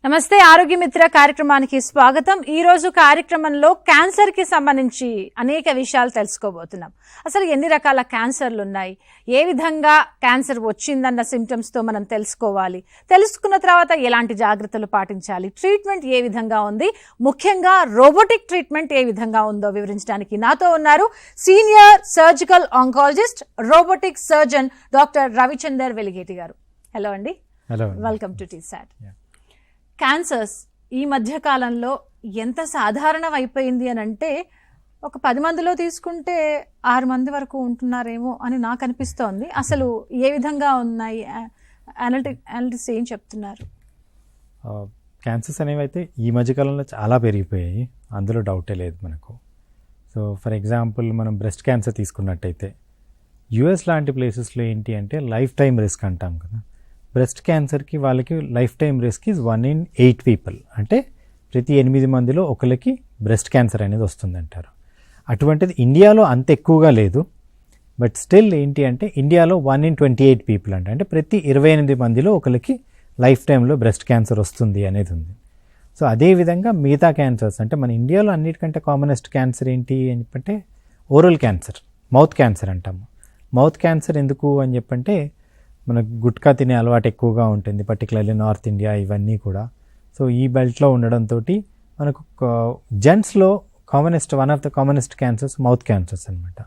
నమస్తే ఆరోగ్య మిత్ర కార్యక్రమానికి స్వాగతం. ఈ రోజు కార్యక్రమంలో క్యాన్సర్ కి సంబంధించి అనేక విషయాలు తెలుసుకోబోతున్నాం. అసలు ఎన్ని రకాల క్యాన్సర్లు ఉన్నాయి, ఏ విధంగా క్యాన్సర్ వచ్చిందన్న సిమ్టమ్స్ తో మనం తెలుసుకోవాలి, తెలుసుకున్న తర్వాత ఎలాంటి జాగ్రత్తలు పాటించాలి, ట్రీట్మెంట్ ఏ విధంగా ఉంది, ముఖ్యంగా రోబోటిక్ ట్రీట్మెంట్ ఏ విధంగా ఉందో వివరించడానికి నాతో ఉన్నారు senior surgical oncologist, robotic surgeon doctor Ravichander Veligeti garu. Hello అండి. Hello, welcome to TSAT. Cancers ఈ మధ్య కాలంలో ఎంత సాధారణం అయిపోయింది అని అంటే ఒక 10 మందిలో తీసుకుంటే 6 మంది వరకు ఉంటున్నారేమో అని నాకు అనిపిస్తోంది. అసలు ఏ విధంగా ఉన్నాయి, అనలిటిక్స్ ఏం చెప్తున్నారు? క్యాన్సర్స్ అనేవి అయితే ఈ మధ్యకాలంలో చాలా పెరిగిపోయాయి, అందులో డౌటే లేదు మనకు. సో ఫర్ ఎగ్జాంపుల్ మనం బ్రెస్ట్ క్యాన్సర్ తీసుకున్నట్టయితే యుఎస్ లాంటి ప్లేసెస్లో ఏంటి అంటే లైఫ్ టైం రిస్క్ అంటాం కదా. బ్రెస్ట్ క్యాన్సర్కి వాళ్ళకి life time risk is 1 in 8 people, అంటే ప్రతి 8 మందిలో ఒకరికి బ్రెస్ట్ క్యాన్సర్ అనేది వస్తుందంటారు. అటువంటిది ఇండియాలో అంత ఎక్కువగా లేదు, బట్ స్టిల్ ఏంటి అంటే ఇండియాలో 1 in 28 people అంటే ప్రతి 28 మందిలో ఒకరికి లైఫ్ టైంలో బ్రెస్ట్ క్యాన్సర్ వస్తుంది అనేది ఉంది. సో అదేవిధంగా మిగతా క్యాన్సర్స్ అంటే మన ఇండియాలో అన్నిటికంటే కామనెస్ట్ క్యాన్సర్ ఏంటి అని చెప్పంటే ఓరల్ క్యాన్సర్, మౌత్ క్యాన్సర్ అంటాము. మౌత్ క్యాన్సర్ ఎందుకు అని చెప్పంటే మనకు గుట్కా తినే అలవాటు ఎక్కువగా ఉంటుంది, పర్టికులర్లీ నార్త్ ఇండియా ఇవన్నీ కూడా. సో ఈ బెల్ట్లో ఉండడంతో మనకు జెంట్స్లో one of the commonest cancers mouth cancers అనమాట.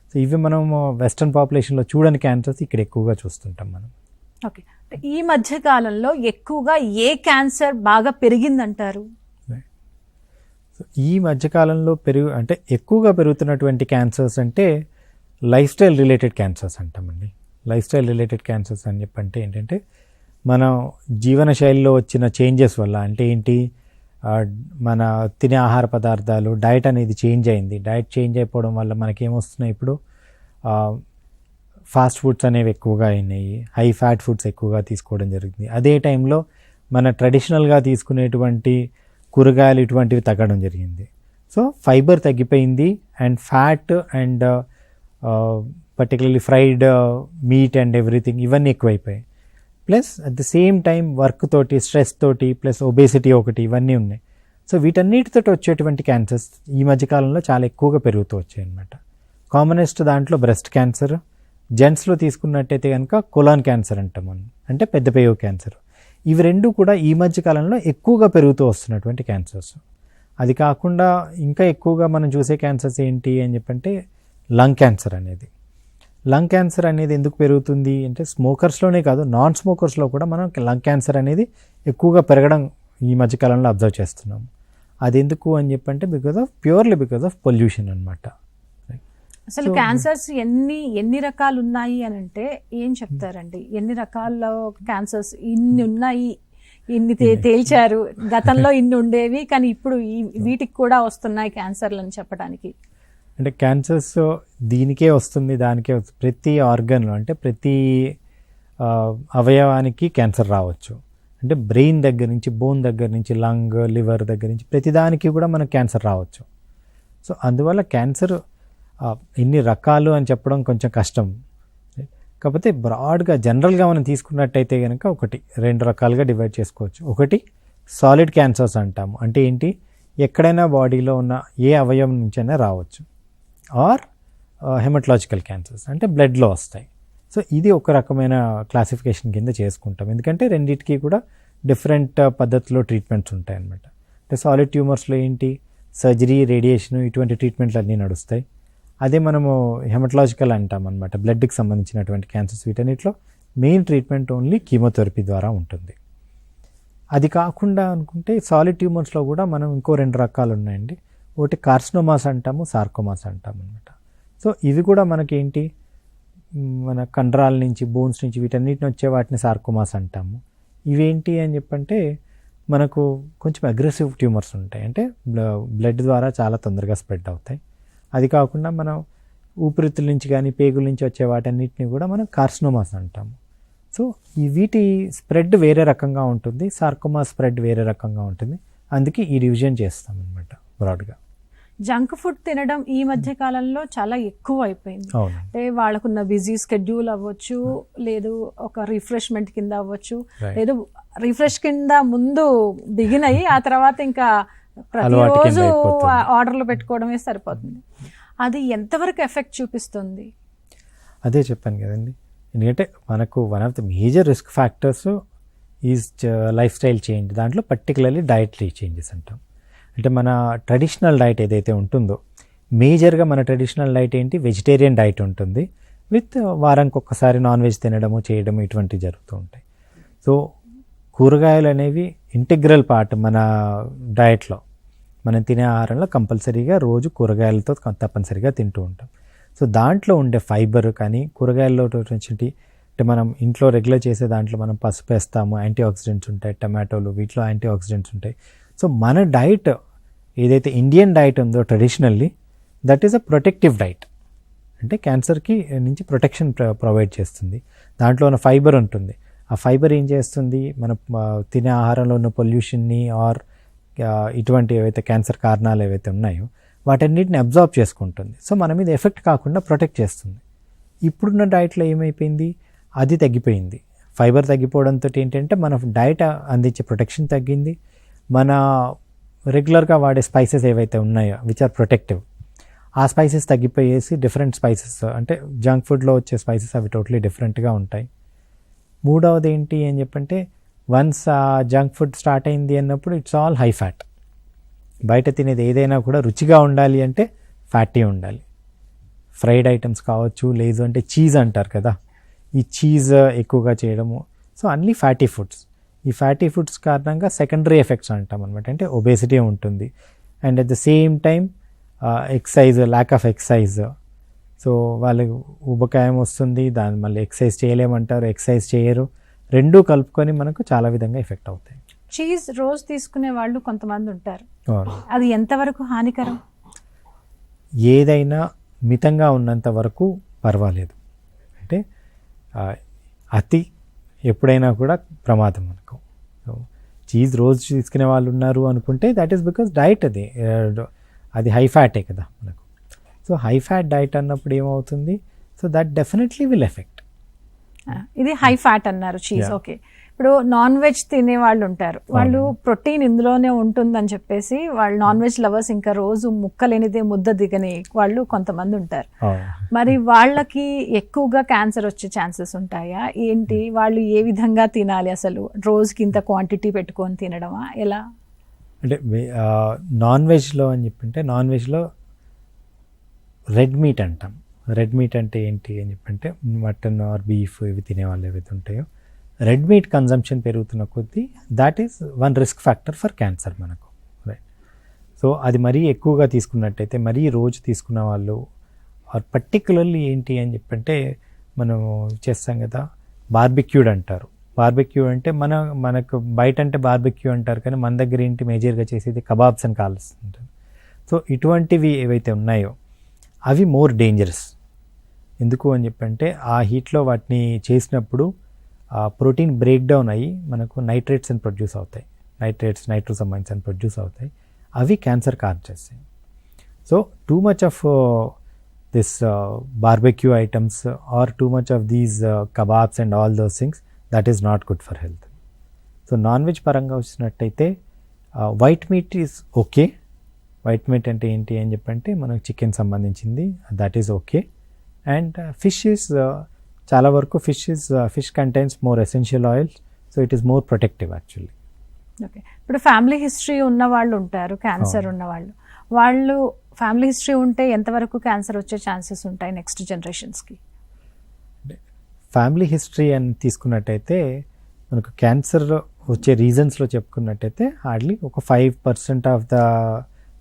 సో ఇవి మనం వెస్ట్రన్ పాపులేషన్లో చూడని క్యాన్సర్స్ ఇక్కడ ఎక్కువగా చూస్తుంటాం మనం. ఓకే, ఈ మధ్య కాలంలో ఎక్కువగా ఏ క్యాన్సర్ బాగా పెరిగిందంటారు? సో ఈ మధ్యకాలంలో ఎక్కువగా పెరుగుతున్నటువంటి క్యాన్సర్స్ అంటే లైఫ్ స్టైల్ రిలేటెడ్ క్యాన్సర్స్ అంటామండి. లైఫ్ స్టైల్ రిలేటెడ్ క్యాన్సర్స్ అని చెప్పంటే ఏంటంటే మనం జీవన శైలిలో వచ్చిన చేంజెస్ వల్ల, అంటే ఏంటి, మన తినే ఆహార పదార్థాలు, డైట్ అనేది చేంజ్ అయింది. డైట్ చేంజ్ అయిపోవడం వల్ల మనకేమొస్తున్నాయి, ఇప్పుడు ఫాస్ట్ ఫుడ్స్ అనేవి ఎక్కువగా అయినాయి, హై ఫ్యాట్ ఫుడ్స్ ఎక్కువగా తీసుకోవడం జరుగుతుంది. అదే టైంలో మన ట్రెడిషనల్గా తీసుకునేటువంటి కూరగాయలు ఇటువంటివి తగ్గడం జరిగింది. సో ఫైబర్ తగ్గిపోయింది and fat and particularly fried meat and everything ఇవన్నీ ఎక్కువైపోయాయి. Plus at the same time work తోటి, స్ట్రెస్ తోటి, ప్లస్ ఒబేసిటీ ఒకటి, ఇవన్నీ ఉన్నాయి. సో వీటన్నిటితో వచ్చేటువంటి క్యాన్సర్స్ ఈ మధ్యకాలంలో చాలా ఎక్కువగా పెరుగుతూ వచ్చాయి అన్నమాట. కామనెస్ట్ దాంట్లో బ్రెస్ట్ క్యాన్సర్, జెంట్స్లో తీసుకున్నట్టయితే కనుక కొలాన్ క్యాన్సర్ అంటాం మనం, అంటే పెద్ద పేగు క్యాన్సర్. ఇవి రెండు కూడా ఈ మధ్యకాలంలో ఎక్కువగా పెరుగుతూ వస్తున్నటువంటి క్యాన్సర్స్. అది కాకుండా ఇంకా ఎక్కువగా మనం చూసే క్యాన్సర్స్ ఏంటి అని చెప్పంటే లంగ్ క్యాన్సర్ అనేది. లంగ్ క్యాన్సర్ అనేది ఎందుకు పెరుగుతుంది అంటే స్మోకర్స్లోనే కాదు, నాన్ స్మోకర్స్లో కూడా మనం లంగ్ క్యాన్సర్ అనేది ఎక్కువగా పెరగడం ఈ మధ్యకాలంలో అబ్జర్వ్ చేస్తున్నాం. అది ఎందుకు అని చెప్పంటే ప్యూర్లీ బికాస్ ఆఫ్ పొల్యూషన్ అనమాట. అసలు క్యాన్సర్స్ ఎన్ని రకాలు ఉన్నాయి అని అంటే ఏం చెప్తారండి? ఎన్ని రకాల క్యాన్సర్స్ ఇన్ని ఉన్నాయి, ఇన్ని తేల్చారు, గతంలో ఇన్ని ఉండేవి కానీ ఇప్పుడు వీటికి కూడా వస్తున్నాయి క్యాన్సర్లు అని చెప్పడానికి? అంటే క్యాన్సర్స్ దీనికే వస్తుంది, దానికే వస్తుంది. ప్రతి ఆర్గన్లో అంటే ప్రతి అవయవానికి క్యాన్సర్ రావచ్చు. అంటే బ్రెయిన్ దగ్గర నుంచి, బోన్ దగ్గర నుంచి, లంగ్, లివర్ దగ్గర నుంచి ప్రతిదానికి కూడా మనకు క్యాన్సర్ రావచ్చు. సో అందువల్ల క్యాన్సర్ ఎన్ని రకాలు అని చెప్పడం కొంచెం కష్టం. కాకపోతే బ్రాడ్గా జనరల్గా మనం తీసుకున్నట్టయితే కనుక 2 రకాలుగా డివైడ్ చేసుకోవచ్చు. ఒకటి సాలిడ్ క్యాన్సర్స్ అంటాము, అంటే ఏంటి, ఎక్కడైనా బాడీలో ఉన్న ఏ అవయవం నుంచైనా రావచ్చు. ఆర్ హెమటలాజికల్ క్యాన్సర్స్, అంటే బ్లడ్లో వస్తాయి. సో ఇది ఒక రకమైన క్లాసిఫికేషన్ కింద చేసుకుంటాం, ఎందుకంటే రెండింటికి కూడా డిఫరెంట్ పద్ధతిలో ట్రీట్మెంట్స్ ఉంటాయి అన్నమాట. అంటే సాలిడ్ ట్యూమర్స్లో ఏంటి, సర్జరీ, రేడియేషన్ ఇటువంటి ట్రీట్మెంట్లు అన్నీ నడుస్తాయి. అదే మనము హెమటలాజికల్ అంటాం అనమాట, బ్లడ్కి సంబంధించినటువంటి క్యాన్సర్స్. వీటన్నిటిలో మెయిన్ ట్రీట్మెంట్ ఓన్లీ కీమోథెరపీ ద్వారా ఉంటుంది. అది కాకుండా అనుకుంటే సాలిడ్ ట్యూమర్స్లో కూడా మనం ఇంకో 2 రకాలు ఉన్నాయండి. ఒకటి కార్సినోమాస్ అంటాము, సార్కోమాస్ అంటాము అనమాట. సో ఇవి కూడా మనకేంటి, మన కండరాల నుంచి, బోన్స్ నుంచి, వీటన్నిటిని వచ్చే వాటిని సార్కోమాస్ అంటాము. ఇవేంటి అని చెప్పంటే మనకు కొంచెం అగ్రెసివ్ ట్యూమర్స్ ఉంటాయి, అంటే బ్లడ్ ద్వారా చాలా తొందరగా స్ప్రెడ్ అవుతాయి. అది కాకుండా మనం ఊపిరితిత్తుల నుంచి కానీ పేగుల నుంచి వచ్చే వాటన్నిటిని కూడా మనం కార్సినోమాస్ అంటాము. సో వీటి స్ప్రెడ్ వేరే రకంగా ఉంటుంది, సార్కోమా స్ప్రెడ్ వేరే రకంగా ఉంటుంది. అందుకే ఈ డివిజన్ చేస్తాం అనమాట బ్రాడ్గా. జంక్ ఫుడ్ తినడం ఈ మధ్య కాలంలో చాలా ఎక్కువ అయిపోయింది. అవును. అంటే వాళ్ళకున్న బిజీ స్కెడ్యూల్ అవ్వచ్చు, లేదు ఒక రిఫ్రెష్మెంట్ కింద అవ్వచ్చు, Right. లేదు రిఫ్రెష్ కింద ముందు బిగిన్ అయ్యి ఆ తర్వాత ఇంకా అలవాటు కింద ప్రతిరోజు అయిపోతుంది. ఆర్డర్లు పెట్టుకోవడమే సరిపోతుంది. అది ఎంతవరకు ఎఫెక్ట్ చూపిస్తుంది? అదే చెప్పాను కదండి, ఎందుకంటే మనకు one of the major risk factors is life style change. దాంట్లో పర్టికులర్లీ డైటరీ చేంజెస్ అంటాం. అంటే మన ట్రెడిషనల్ డైట్ ఏదైతే ఉంటుందో, మేజర్గా మన ట్రెడిషనల్ డైట్ ఏంటి, వెజిటేరియన్ డైట్ ఉంటుంది, విత్ వారానికి ఒక్కసారి నాన్ వెజ్ తినడము చేయడము ఇటువంటివి జరుగుతూ ఉంటాయి. సో కూరగాయలు అనేవి ఇంటిగ్రల్ పార్ట్ మన డయట్లో. మనం తినే ఆహారంలో కంపల్సరీగా రోజు కూరగాయలతో తప్పనిసరిగా తింటూ ఉంటాం. సో దాంట్లో ఉండే ఫైబర్ కానీ కూరగాయల్లో వచ్చినటువంటి, అంటే మనం ఇంట్లో రెగ్యులర్ చేసే దాంట్లో మనం పసుపు వేస్తాము, యాంటీ ఆక్సిడెంట్స్ ఉంటాయి, టమాటోలు వీటిలో యాంటీ ఆక్సిడెంట్స్ ఉంటాయి. సో మన డైట్ ఏదైతే ఇండియన్ డైట్ ఉందో traditionally, that is a protective diet. అంటే క్యాన్సర్కి నుంచి ప్రొటెక్షన్ ప్రొవైడ్ చేస్తుంది. దాంట్లో ఉన్న ఫైబర్ ఉంటుంది. ఆ ఫైబర్ ఏం చేస్తుంది, మన తినే ఆహారంలో ఉన్న పొల్యూషన్ని ఆర్ ఇటువంటి ఏవైతే క్యాన్సర్ కారణాలు ఏవైతే ఉన్నాయో వాటన్నిటిని అబ్జార్బ్ చేసుకుంటుంది. సో మన మీద ఎఫెక్ట్ కాకుండా ప్రొటెక్ట్ చేస్తుంది. ఇప్పుడున్న డైట్లో ఏమైపోయింది, అది తగ్గిపోయింది. ఫైబర్ తగ్గిపోవడంతో ఏంటంటే మన డైట్ అందించే ప్రొటెక్షన్ తగ్గింది. మన రెగ్యులర్గా వాడే స్పైసెస్ ఏవైతే ఉన్నాయో విచ్ ఆర్ ప్రొటెక్టివ్, ఆ స్పైసెస్ తగ్గిపోయేసి డిఫరెంట్ స్పైసెస్, అంటే జంక్ ఫుడ్లో వచ్చే స్పైసెస్ అవి టోటలీ డిఫరెంట్గా ఉంటాయి. మూడవది ఏంటి అని చెప్పంటే, వన్స్ ఆ జంక్ ఫుడ్ స్టార్ట్ అయింది అన్నప్పుడు ఇట్స్ ఆల్ హై ఫ్యాట్. బయట తినేది ఏదైనా కూడా రుచిగా ఉండాలి అంటే ఫ్యాటీ ఉండాలి. ఫ్రైడ్ ఐటమ్స్ కావచ్చు, లేదు అంటే చీజ్ అంటారు కదా, ఈ చీజ్ ఎక్కువగా చేయడము. సో అన్నీ ఫ్యాటీ ఫుడ్స్. ఈ ఫ్యాటీ ఫుడ్స్ కారణంగా సెకండరీ ఎఫెక్ట్స్ అంటాం అనమాట. అంటే ఒబేసిటీ ఉంటుంది, and at the same time exercise, lack of exercise. So వాళ్ళకి ఉబకాయం వస్తుంది, దాన్ని మళ్ళీ ఎక్సైజ్ చేయలేమంటారు, ఎక్సైజ్ చేయరు. రెండూ కలుపుకొని మనకు చాలా విధంగా ఎఫెక్ట్ అవుతాయి. చీజ్ రోజు తీసుకునే వాళ్ళు కొంతమంది ఉంటారు, అవును. అది ఎంతవరకు హానికరం? ఏదైనా మితంగా ఉన్నంత వరకు పర్వాలేదు. అంటే అతి ఎప్పుడైనా కూడా ప్రమాదం మనకు. చీజ్ రోజు తీసుకునే వాళ్ళు ఉన్నారు అనుకుంటే దట్ ఈస్ బికాస్ డైట్ అది హై ఫ్యాటే కదా మనకు. సో హై ఫ్యాట్ డైట్ అన్నప్పుడు ఏమవుతుంది, so that definitely will effect. ఇది హై ఫ్యాట్ అన్నారు చీజ్. ఓకే, ఇప్పుడు నాన్ వెజ్ తినే వాళ్ళు ఉంటారు, వాళ్ళు ప్రోటీన్ ఇందులోనే ఉంటుందని చెప్పేసి వాళ్ళు నాన్ వెజ్ లవర్స్ ఇంకా రోజు ముక్కలేనిదే ముద్ద దిగని వాళ్ళు కొంతమంది ఉంటారు. మరి వాళ్ళకి ఎక్కువగా క్యాన్సర్ వచ్చే ఛాన్సెస్ ఉంటాయా ఏంటి? వాళ్ళు ఏ విధంగా తినాలి అసలు? రోజుకి ఇంత క్వాంటిటీ పెట్టుకొని తినడమా, ఎలా? అంటే నాన్ వెజ్లో అని చెప్పంటే, నాన్ వెజ్లో రెడ్ మీట్ అంటాం. రెడ్ మీట్ అంటే ఏంటి అని చెప్పంటే, మటన్ ఆర్ బీఫ్ ఇవి తినేవాళ్ళు ఏవైతే ఉంటాయో, రెడ్ మీట్ కన్జంప్షన్ పెరుగుతున్న కొద్దీ that is one risk factor for cancer మనకు. రైట్. సో అది మరీ ఎక్కువగా తీసుకున్నట్టయితే, మరీ రోజు తీసుకున్న వాళ్ళు, ఆర్ పర్టికులర్లీ ఏంటి అని చెప్పంటే, మనం చేస్తాం కదా బార్బిక్యూడ్ అంటారు. బార్బిక్యూ అంటే మనకు బయట అంటే బార్బిక్యూ అంటారు, కానీ మన దగ్గర ఏంటి మేజర్గా చేసేది కబాబ్స్ అని కాలుస్తుంటారు. సో ఇటువంటివి ఏవైతే ఉన్నాయో అవి మోర్ డేంజరస్. ఎందుకు అని చెప్పంటే, ఆ హీట్లో వాటిని చేసినప్పుడు ప్రోటీన్ బ్రేక్ డౌన్ అయ్యి మనకు నైట్రేట్స్ అని ప్రొడ్యూస్ అవుతాయి, నైట్రోసమైన్స్ అని ప్రొడ్యూస్ అవుతాయి. అవి క్యాన్సర్ కాజ్ చేస్తాయి. So too much of this barbecue items or too much of these kebabs and all those things, that is not good for health. So non veg పరంగా వచ్చినట్టయితే white meat is okay. White meat అంటే ఏంటి అని చెప్పంటే మనకు chicken సంబంధించింది, that is okay. And fish is చాలా వరకు fish contains more essential oils, so it is more protective actually. Okay, ఇప్పుడు ఫ్యామిలీ హిస్టరీ ఉన్న వాళ్ళు ఉంటారు, క్యాన్సర్ ఉన్న వాళ్ళు ఫ్యామిలీ హిస్టరీ ఉంటే ఎంతవరకు క్యాన్సర్ వచ్చే ఛాన్సెస్ ఉంటాయి నెక్స్ట్ జనరేషన్స్కి? ఫ్యామిలీ హిస్టరీ అని తీసుకున్నట్టయితే మనకు క్యాన్సర్ వచ్చే రీజన్స్లో చెప్పుకున్నట్టయితే హార్డ్లీ ఒక 5% ఆఫ్ ద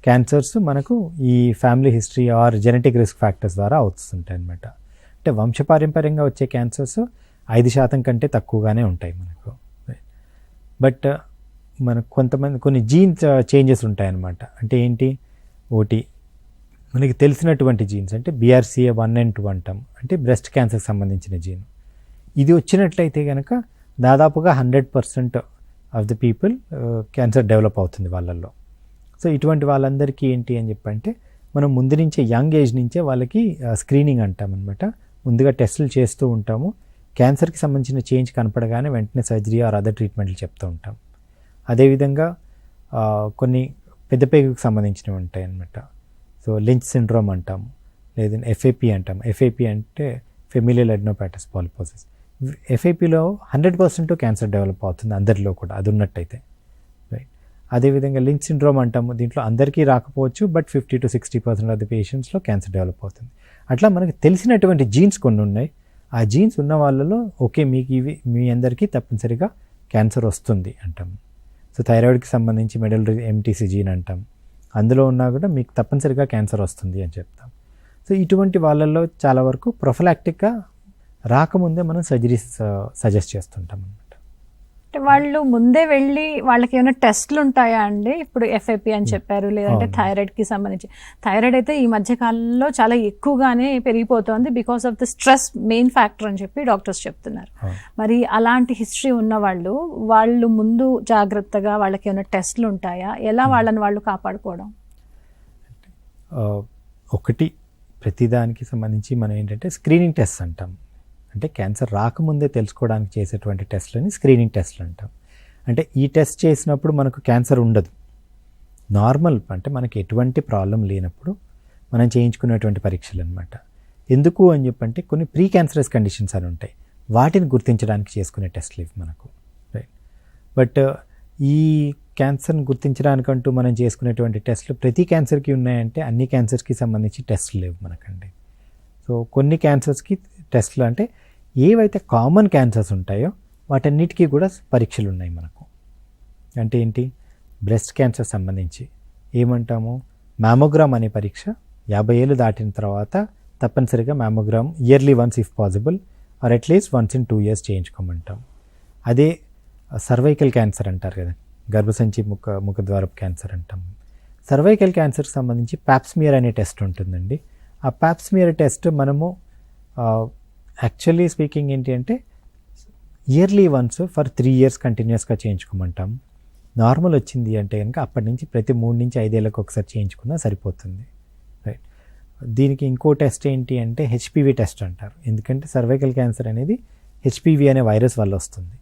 క్యాన్సర్స్ మనకు ఈ family history or genetic risk factors ద్వారా వస్తుంటాయి అన్నమాట. అంటే వంశపారంపర్యంగా వచ్చే క్యాన్సర్స్ 5% కంటే తక్కువగానే ఉంటాయి మనకు. బట్ మనకు కొన్ని జీన్స్ చేంజెస్ ఉంటాయన్నమాట. అంటే ఏంటి, ఒకటి మనకి తెలిసినటువంటి జీన్స్, అంటే BRCA1 and 2 అంటాం, అంటే బ్రెస్ట్ క్యాన్సర్కి సంబంధించిన జీన్. ఇది వచ్చినట్లయితే కనుక దాదాపుగా 100% of the people cancer develop అవుతుంది వాళ్ళల్లో. సో ఇటువంటి వాళ్ళందరికీ ఏంటి అని చెప్పంటే మనం ముందు నుంచే యంగ్ ఏజ్ నుంచే వాళ్ళకి స్క్రీనింగ్ అంటాం అనమాట. ముందుగా టెస్టులు చేస్తూ ఉంటాము. క్యాన్సర్కి సంబంధించిన చేంజ్ కనపడగానే వెంటనే సర్జరీ ఆర్ అదర్ ట్రీట్మెంట్లు చెప్తూ ఉంటాం. అదేవిధంగా కొన్ని పెద్ద పేగుకు సంబంధించినవి ఉంటాయి అన్నమాట. సో లించ్ సిండ్రోమ్ అంటాము, లేదంటే ఎఫ్ఏపి అంటాం. ఎఫ్ఏపి అంటే ఫెమిలియల్ అడెనోపాటస్ పాలిపోసిస్. ఎఫ్ఏపిలో 100% క్యాన్సర్ డెవలప్ అవుతుంది అందరిలో కూడా, అది ఉన్నట్టయితే. రైట్. అదేవిధంగా లించ్ సిండ్రోమ్ అంటాము. దీంట్లో అందరికీ రాకపోవచ్చు, బట్ 50 to 60% ఆఫ్ ది పేషెంట్స్లో క్యాన్సర్ డెవలప్ అవుతుంది. అట్లా మనకి తెలిసినటువంటి జీన్స్ కొన్ని ఉన్నాయి. ఆ జీన్స్ ఉన్న వాళ్ళలో ఓకే మీకు ఇవి మీ అందరికీ తప్పనిసరిగా క్యాన్సర్ వస్తుంది అంటాం. సో థైరాయిడ్కి సంబంధించి మెడల్ ఎంటీసీ జీన్ అంటాం, అందులో ఉన్నా కూడా మీకు తప్పనిసరిగా క్యాన్సర్ వస్తుంది అని చెప్తాం. సో ఇటువంటి వాళ్ళల్లో చాలా వరకు ప్రొఫిలాక్టిక్గా రాకముందే మనం సర్జరీస్ సజెస్ట్ చేస్తుంటాం అన్నమాట. అంటే వాళ్ళు ముందే వెళ్ళి వాళ్ళకి ఏమైనా టెస్ట్లు ఉంటాయా అండి? ఇప్పుడు ఎఫ్ఐపి అని చెప్పారు, లేదంటే థైరాయిడ్కి సంబంధించి. థైరాయిడ్ అయితే ఈ మధ్య కాలంలో చాలా ఎక్కువగానే పెరిగిపోతుంది because of the stress main factor అని చెప్పి డాక్టర్స్ చెప్తున్నారు. మరి అలాంటి హిస్టరీ ఉన్న వాళ్ళు ముందు జాగ్రత్తగా వాళ్ళకి ఏమైనా టెస్ట్లు ఉంటాయా? ఎలా వాళ్ళని వాళ్ళు కాపాడుకోవడం? ఒకటి, ప్రతిదానికి సంబంధించి మనం ఏంటంటే స్క్రీనింగ్ టెస్ట్ అంటాం. అంటే క్యాన్సర్ రాకముందే తెలుసుకోవడానికి చేసేటువంటి టెస్ట్లని స్క్రీనింగ్ టెస్ట్లు అంటాం. అంటే ఈ టెస్ట్ చేసినప్పుడు మనకు క్యాన్సర్ ఉండదు, నార్మల్ అంటే మనకి ఎటువంటి ప్రాబ్లం లేనప్పుడు మనం చేయించుకునేటువంటి పరీక్షలు అనమాట. ఎందుకు అని చెప్పంటే కొన్ని ప్రీ క్యాన్సరస్ కండిషన్స్ అని ఉంటాయి, వాటిని గుర్తించడానికి చేసుకునే టెస్ట్లు ఇవి మనకు. రైట్. బట్ ఈ క్యాన్సర్ని గుర్తించడానికంటూ మనం చేసుకునేటువంటి టెస్ట్లు ప్రతి క్యాన్సర్కి ఉన్నాయంటే అన్ని క్యాన్సర్స్కి సంబంధించి టెస్ట్లు లేవు మనకండి. సో కొన్ని క్యాన్సర్స్కి టెస్ట్లు అంటే ఏవైతే కామన్ క్యాన్సర్స్ ఉంటాయో వాటన్నిటికీ కూడా పరీక్షలు ఉన్నాయి మనకు. అంటే ఏంటి, బ్రెస్ట్ క్యాన్సర్ సంబంధించి ఏమంటాము, మ్యామోగ్రామ్ అనే పరీక్ష 50 ఏళ్ళు దాటిన తర్వాత తప్పనిసరిగా mammogram yearly once if possible are at least once in 2 years చేయించుకోమంటాం. అదే సర్వైకల్ క్యాన్సర్ అంటారు కదా, గర్భసంచి ముఖద్వారపు క్యాన్సర్ అంటాం. సర్వైకల్ క్యాన్సర్కి సంబంధించి ప్యాప్స్మియర్ అనే టెస్ట్ ఉంటుందండి. ఆ ప్యాప్స్మియర్ టెస్ట్ మనము యాక్చువల్లీ స్పీకింగ్ ఏంటి అంటే ఇయర్లీ వన్స్ ఫర్ 3 years కంటిన్యూస్గా చేయించుకోమంటాం. నార్మల్ వచ్చింది అంటే కనుక అప్పటి నుంచి ప్రతి 3 నుంచి 5 ఏళ్ళకి ఒకసారి చేయించుకున్నా సరిపోతుంది. రైట్. దీనికి ఇంకో టెస్ట్ ఏంటి అంటే హెచ్పివి టెస్ట్ అంటారు. ఎందుకంటే సర్వైకల్ క్యాన్సర్ అనేది హెచ్పివి అనే వైరస్ వల్ల వస్తుంది.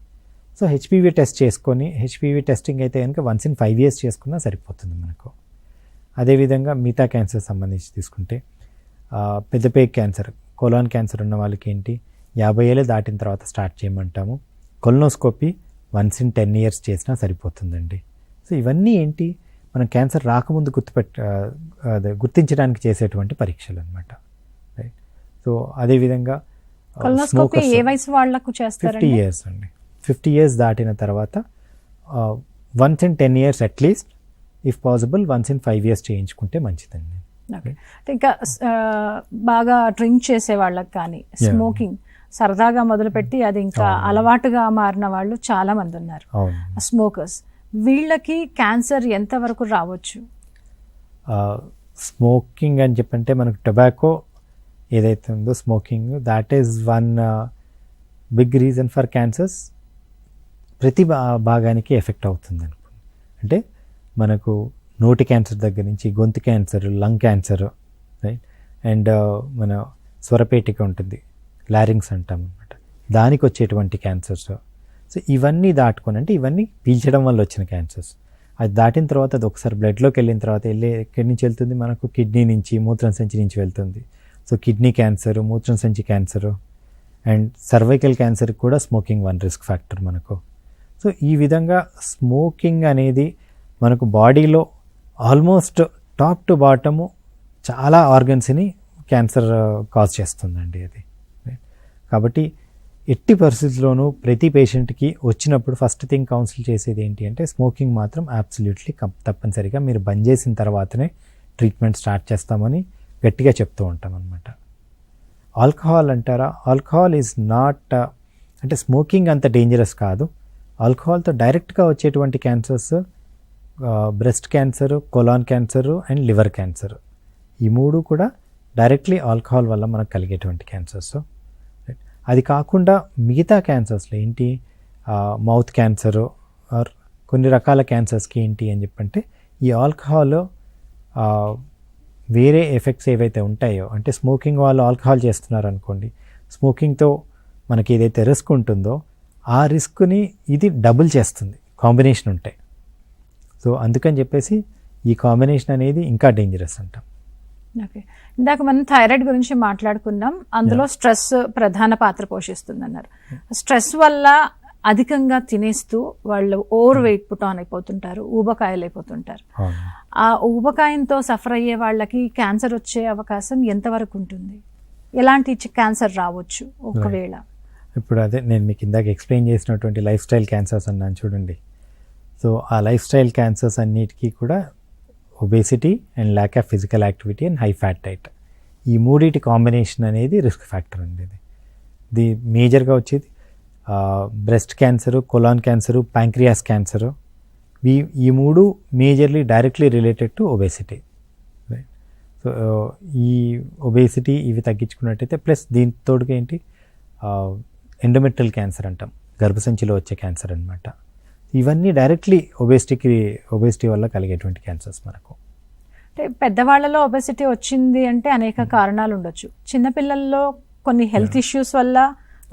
సో హెచ్పివి టెస్ట్ చేసుకొని, హెచ్పివి టెస్టింగ్ అయితే కనుక వన్స్ ఇన్ 5 years చేసుకున్నా సరిపోతుంది మనకు. అదేవిధంగా మిగతా క్యాన్సర్ సంబంధించి తీసుకుంటే పెద్ద పేగు క్యాన్సర్, కొలాన్ క్యాన్సర్ ఉన్న వాళ్ళకి ఏంటి 50 ఏళ్ళు దాటిన తర్వాత స్టార్ట్ చేయమంటాము. కొలనోస్కోపీ వన్స్ ఇన్ 10 years చేసినా సరిపోతుందండి. సో ఇవన్నీ ఏంటి, మనం క్యాన్సర్ రాకముందు గుర్తించడానికి చేసేటువంటి పరీక్షలు అనమాట. రైట్. సో అదేవిధంగా కొలనోస్కోపీ ఏ వయసు వాళ్ళకు చేస్తారు? 50 years అండి. 50 years దాటిన తర్వాత once in 10 years at least, if possible once in 5 years చేయించుకుంటే మంచిదండి. ఇంకా బాగా డ్రింక్ చేసే వాళ్ళకి కానీ, స్మోకింగ్ సరదాగా మొదలుపెట్టి అది ఇంకా అలవాటుగా మారిన వాళ్ళు చాలా మంది ఉన్నారు, స్మోకర్స్. వీళ్ళకి క్యాన్సర్ ఎంతవరకు రావచ్చు? స్మోకింగ్ అని చెప్పంటే మనకు టొబాకో ఏదైతే ఉందో smoking, that is one big reason for cancers. ప్రతి భాగానికి ఎఫెక్ట్ అవుతుంది అనుకోండి. అంటే మనకు నోటి క్యాన్సర్ దగ్గర నుంచి గొంతు cancer, lung cancer, right, and మన స్వరపేటిక ఉంటుంది, లారింగ్స్ అంటాం అనమాట, దానికి వచ్చేటువంటి క్యాన్సర్స్. సో ఇవన్నీ దాటుకొని, అంటే ఇవన్నీ పీల్చడం వల్ల వచ్చిన క్యాన్సర్స్. అది దాటిన తర్వాత అది ఒకసారి బ్లడ్లోకి వెళ్ళిన తర్వాత ఎక్కడి నుంచి వెళ్తుంది, మనకు కిడ్నీ నుంచి, మూత్రం సంచి నుంచి వెళ్తుంది. సో కిడ్నీ క్యాన్సర్, మూత్రం సంచి క్యాన్సరు అండ్ సర్వైకల్ క్యాన్సర్కి కూడా స్మోకింగ్ వన్ రిస్క్ ఫ్యాక్టర్ మనకు. సో ఈ విధంగా స్మోకింగ్ అనేది మనకు బాడీలో ఆల్మోస్ట్ టాప్ టు బాటము చాలా ఆర్గన్స్ని క్యాన్సర్ కాజ్ చేస్తుందండి అది. కాబట్టి ఎట్టి పరిస్థితుల్లోనూ ప్రతి పేషెంట్కి వచ్చినప్పుడు ఫస్ట్ థింగ్ కౌన్సిల్ చేసేది ఏంటి అంటే స్మోకింగ్ మాత్రం అబ్సల్యూట్లీ తప్పనిసరిగా మీరు బంద్ చేసిన తర్వాతనే ట్రీట్మెంట్ స్టార్ట్ చేస్తామని గట్టిగా చెప్తూ ఉంటాం అన్నమాట. ఆల్కహాల్ అంటారా, ఆల్కహాల్ ఈజ్ నాట్, అంటే స్మోకింగ్ అంత డేంజరస్ కాదు. ఆల్కహాల్తో డైరెక్ట్గా వచ్చేటువంటి cancers breast cancer, colon cancer and liver cancer, ఈ మూడు కూడా డైరెక్ట్లీ ఆల్కహాల్ వల్ల మనకు కలిగేటువంటి క్యాన్సర్స్. అది కాకుండా మిగతా క్యాన్సర్స్లో ఏంటి, మౌత్ క్యాన్సరు ఆర్ కొన్ని రకాల క్యాన్సర్స్కి ఏంటి అని చెప్పంటే ఈ ఆల్కహాల్ వేరే ఎఫెక్ట్స్ ఏవైతే ఉంటాయో, అంటే స్మోకింగ్ వాళ్ళు ఆల్కహాల్ చేస్తున్నారు అనుకోండి, స్మోకింగ్తో మనకి ఏదైతే రిస్క్ ఉంటుందో ఆ రిస్క్ని ఇది డబుల్ చేస్తుంది కాంబినేషన్ ఉంటాయి. సో అందుకని చెప్పేసి ఈ కాంబినేషన్ అనేది ఇంకా డేంజరస్ అంటాం. ఓకే, ఇందాక మనం థైరాయిడ్ గురించి మాట్లాడుకున్నాం, అందులో స్ట్రెస్ ప్రధాన పాత్ర పోషిస్తుంది అన్నారు. స్ట్రెస్ వల్ల అధికంగా తినేస్తూ వాళ్ళు ఓవర్ వెయిట్ పుట్ ఆన్ అయిపోతుంటారు, ఊబకాయలు అయిపోతుంటారు. ఆ ఊబకాయంతో సఫర్ అయ్యే వాళ్ళకి క్యాన్సర్ వచ్చే అవకాశం ఎంతవరకు ఉంటుంది? ఎలాంటి క్యాన్సర్ రావచ్చు ఒకవేళ? ఇప్పుడు అదే నేను మీకు ఇందాక ఎక్స్ప్లెయిన్ చేసినటువంటి లైఫ్ స్టైల్ క్యాన్సర్స్ అన్నాను చూడండి. సో ఆ లైఫ్ స్టైల్ క్యాన్సర్స్ అన్నిటికీ కూడా obesity and lack of physical activity and high fat diet, ఈ మూడింటి కాంబినేషన్ అనేది రిస్క్ ఫ్యాక్టర్ అండి. ఇది మేజర్గా వచ్చేది breast cancer, colon cancer, pancreas cancer, ఈ మూడు majorly directly related to obesity. So ఈ ఒబేసిటీ ఇవి తగ్గించుకున్నట్టయితే, ప్లస్ దీంతో ఏంటి ఎండోమెట్రియల్ క్యాన్సర్ అంటాం, గర్భసంచిలో వచ్చే క్యాన్సర్ అనమాట. ఇవన్నీ డైరెక్ట్లీ ఒబేసిటీ వల్ల కలిగేటువంటి క్యాన్సర్స్ మనకు. అంటే పెద్దవాళ్ళలో ఒబేసిటీ వచ్చింది అంటే అనేక కారణాలు ఉండొచ్చు. చిన్నపిల్లల్లో కొన్ని హెల్త్ ఇష్యూస్ వల్ల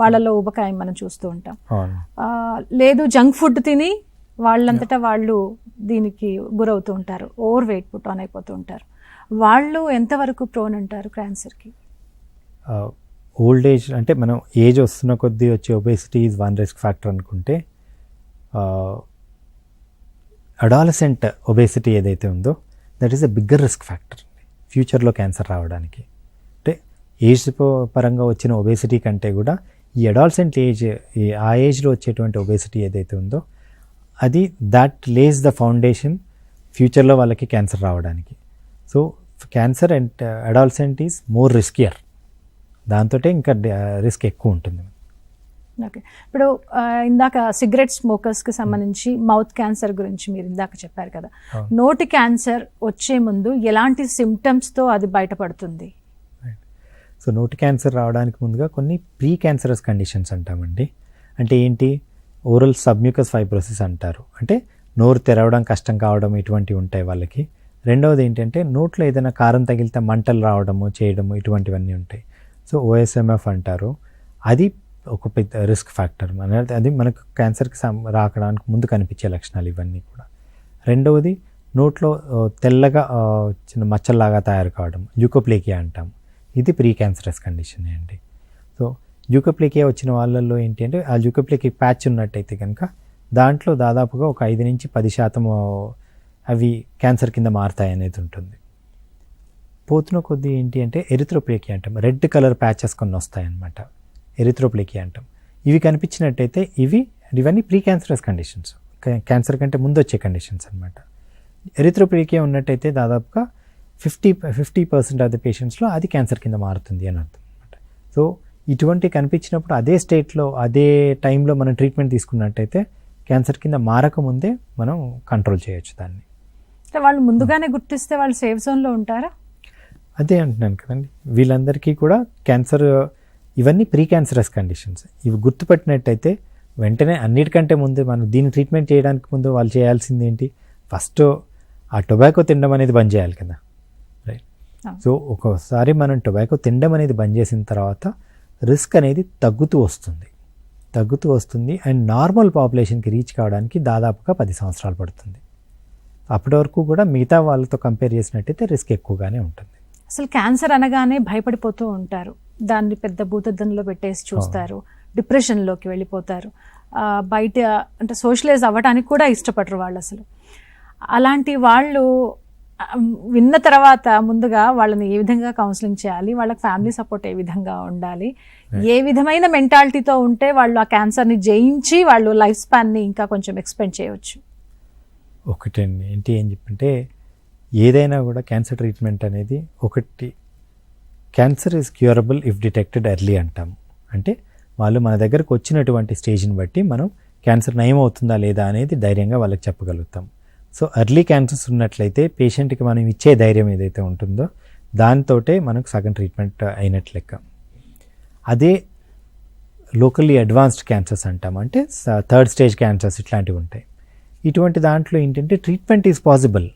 వాళ్ళలో ఊబకాయం మనం చూస్తూ ఉంటాం. లేదు జంక్ ఫుడ్ తిని వాళ్ళంతటా వాళ్ళు దీనికి గురవుతూ ఉంటారు, ఓవర్ వెయిట్ పుట్ ఆన్ అయిపోతూ ఉంటారు. వాళ్ళు ఎంతవరకు ప్రోన్ అంటారు క్యాన్సర్కి? ఓల్డ్ ఏజ్ అంటే మనం ఏజ్ వస్తున్న కొద్దీ వచ్చే obesity is one risk factor అనుకుంటే, అడాలసెంట్ ఒబేసిటీ ఏదైతే ఉందో that is a bigger risk factor ఫ్యూచర్లో క్యాన్సర్ రావడానికి. అంటే ఏజ్ పరంగా వచ్చిన ఒబేసిటీ కంటే కూడా ఈ అడాలసెంట్ ఏజ్, ఆ ఏజ్లో వచ్చేటువంటి ఒబేసిటీ ఏదైతే ఉందో అది దాట్ లేస్ ద ఫౌండేషన్ ఫ్యూచర్లో వాళ్ళకి క్యాన్సర్ రావడానికి. So cancer and adolescent is more riskier, దాంతో ఇంకా రిస్క్ ఎక్కువ ఉంటుంది. ఓకే, ఇప్పుడు ఇందాక సిగరెట్ స్మోకర్స్కి సంబంధించి మౌత్ క్యాన్సర్ గురించి మీరు ఇందాక చెప్పారు కదా, నోటి క్యాన్సర్ వచ్చే ముందు ఎలాంటి సిమ్టమ్స్తో అది బయటపడుతుంది? సో నోటి క్యాన్సర్ రావడానికి ముందుగా కొన్ని ప్రీ క్యాన్సరస్ కండిషన్స్ అంటామండి. అంటే ఏంటి? ఓరల్ సబ్మ్యూకస్ ఫైబ్రోసిస్ అంటారు, అంటే నోరు తెరవడం కష్టం కావడం, ఇటువంటివి ఉంటాయి వాళ్ళకి. రెండవది ఏంటంటే నోట్లో ఏదైనా కారం తగిలితే మంటలు రావడము, చేయడము, ఇటువంటివన్నీ ఉంటాయి. సో OSMF అంటారు, అది ఒక పెద్ద రిస్క్ ఫ్యాక్టర్. అది మనకు క్యాన్సర్కి రాకడానికి ముందు కనిపించే లక్షణాలు ఇవన్నీ కూడా. రెండవది నోట్లో తెల్లగా చిన్న మచ్చల్లాగా తయారు కావడం, ల్యూకోప్లేకియా అంటాం, ఇది ప్రీ క్యాన్సరస్ కండిషన్ అండి. సో ల్యూకోప్లేకియా వచ్చిన వాళ్ళల్లో ఏంటి అంటే, ఆ ల్యూకోప్లేకియా ప్యాచ్ ఉన్నట్టయితే కనుక దాంట్లో దాదాపుగా ఒక 5-10% అవి క్యాన్సర్ కింద మారుతాయి అనేది ఉంటుంది. పోతున్న కొద్దీ ఏంటి అంటే ఎరిథ్రోప్లేకియా అంటాం, రెడ్ కలర్ ప్యాచెస్ కొన్ని వస్తాయన్నమాట, ఎరిథ్రోప్లేకియా అంటాం. ఇవి కనిపించినట్టయితే ఇవన్నీ ప్రీ క్యాన్సరస్ కండిషన్స్, క్యాన్సర్ కంటే ముందు వచ్చే కండిషన్స్ అనమాట. ఎరిథ్రోప్లేకియా ఉన్నట్టయితే దాదాపుగా 50% ఆఫ్ ద పేషెంట్స్లో అది క్యాన్సర్ కింద మారుతుంది అని అర్థం అనమాట. సో ఇటువంటి కనిపించినప్పుడు అదే స్టేట్లో అదే టైంలో మనం ట్రీట్మెంట్ తీసుకున్నట్టయితే క్యాన్సర్ కింద మారకముందే మనం కంట్రోల్ చేయొచ్చు దాన్ని. అంటే వాళ్ళు ముందుగానే గుర్తిస్తే వాళ్ళు సేఫ్ జోన్లో ఉంటారా? అదే అంటున్నాను కదండి, వీళ్ళందరికీ కూడా క్యాన్సర్, ఇవన్నీ ప్రీ క్యాన్సరస్ కండిషన్స్. ఇవి గుర్తుపట్టినట్టయితే వెంటనే అన్నిటికంటే ముందు మనం దీన్ని ట్రీట్మెంట్ చేయడానికి ముందు వాళ్ళు చేయాల్సింది ఏంటి? ఫస్ట్ ఆ టొబాకో తినడం అనేది బంద్ చేయాలి కదా, రైట్? సో ఒక్కోసారి మనం టొబాకో తినడం అనేది బంద్ చేసిన తర్వాత రిస్క్ అనేది తగ్గుతూ వస్తుంది అండ్ నార్మల్ పాపులేషన్కి రీచ్ కావడానికి దాదాపుగా 10 సంవత్సరాలు పడుతుంది. అప్పటి వరకు కూడా మిగతా వాళ్ళతో కంపేర్ చేసినట్టయితే రిస్క్ ఎక్కువగానే ఉంటుంది. అసలు క్యాన్సర్ అనగానే భయపడిపోతూ ఉంటారు, దాన్ని పెద్ద భూతద్దంలో పెట్టేసి చూస్తారు, డిప్రెషన్లోకి వెళ్ళిపోతారు, బయట అంటే సోషలైజ్ అవ్వడానికి కూడా ఇష్టపడరు వాళ్ళు అసలు. అలాంటి వాళ్ళు విన్న తర్వాత ముందుగా వాళ్ళని ఏ విధంగా కౌన్సిలింగ్ చేయాలి, వాళ్ళకి ఫ్యామిలీ సపోర్ట్ ఏ విధంగా ఉండాలి, ఏ విధమైన మెంటాలిటీతో ఉంటే వాళ్ళు ఆ క్యాన్సర్ని జయించి వాళ్ళు లైఫ్ స్పాన్ని ఇంకా కొంచెం ఎక్స్పెండ్ చేయవచ్చు? ఒకటండి ఏంటి ఏం చెప్పంటే, ఏదైనా కూడా క్యాన్సర్ ట్రీట్మెంట్ అనేది ఒకటి, cancer is curable if detected early అంటాం. అంటే వాళ్ళు మన దగ్గరకు వచ్చినటువంటి స్టేజ్ని బట్టి మనం క్యాన్సర్ నయం అవుతుందా లేదా అనేది ధైర్యంగా వాళ్ళకి చెప్పగలుగుతాం. సో ఎర్లీ క్యాన్సర్స్ ఉన్నట్లయితే పేషెంట్కి మనం ఇచ్చే ధైర్యం ఏదైతే ఉంటుందో దాంతోటే మనకు సగం ట్రీట్మెంట్ అయినట్లు లెక్క. అదే లోకల్లీ అడ్వాన్స్డ్ క్యాన్సర్స్ అంటాం, అంటే 3rd స్టేజ్ క్యాన్సర్స్ ఇట్లాంటివి ఉంటాయి. ఇటువంటి దాంట్లో ఏంటంటే ట్రీట్మెంట్ ఈజ్ పాసిబుల్,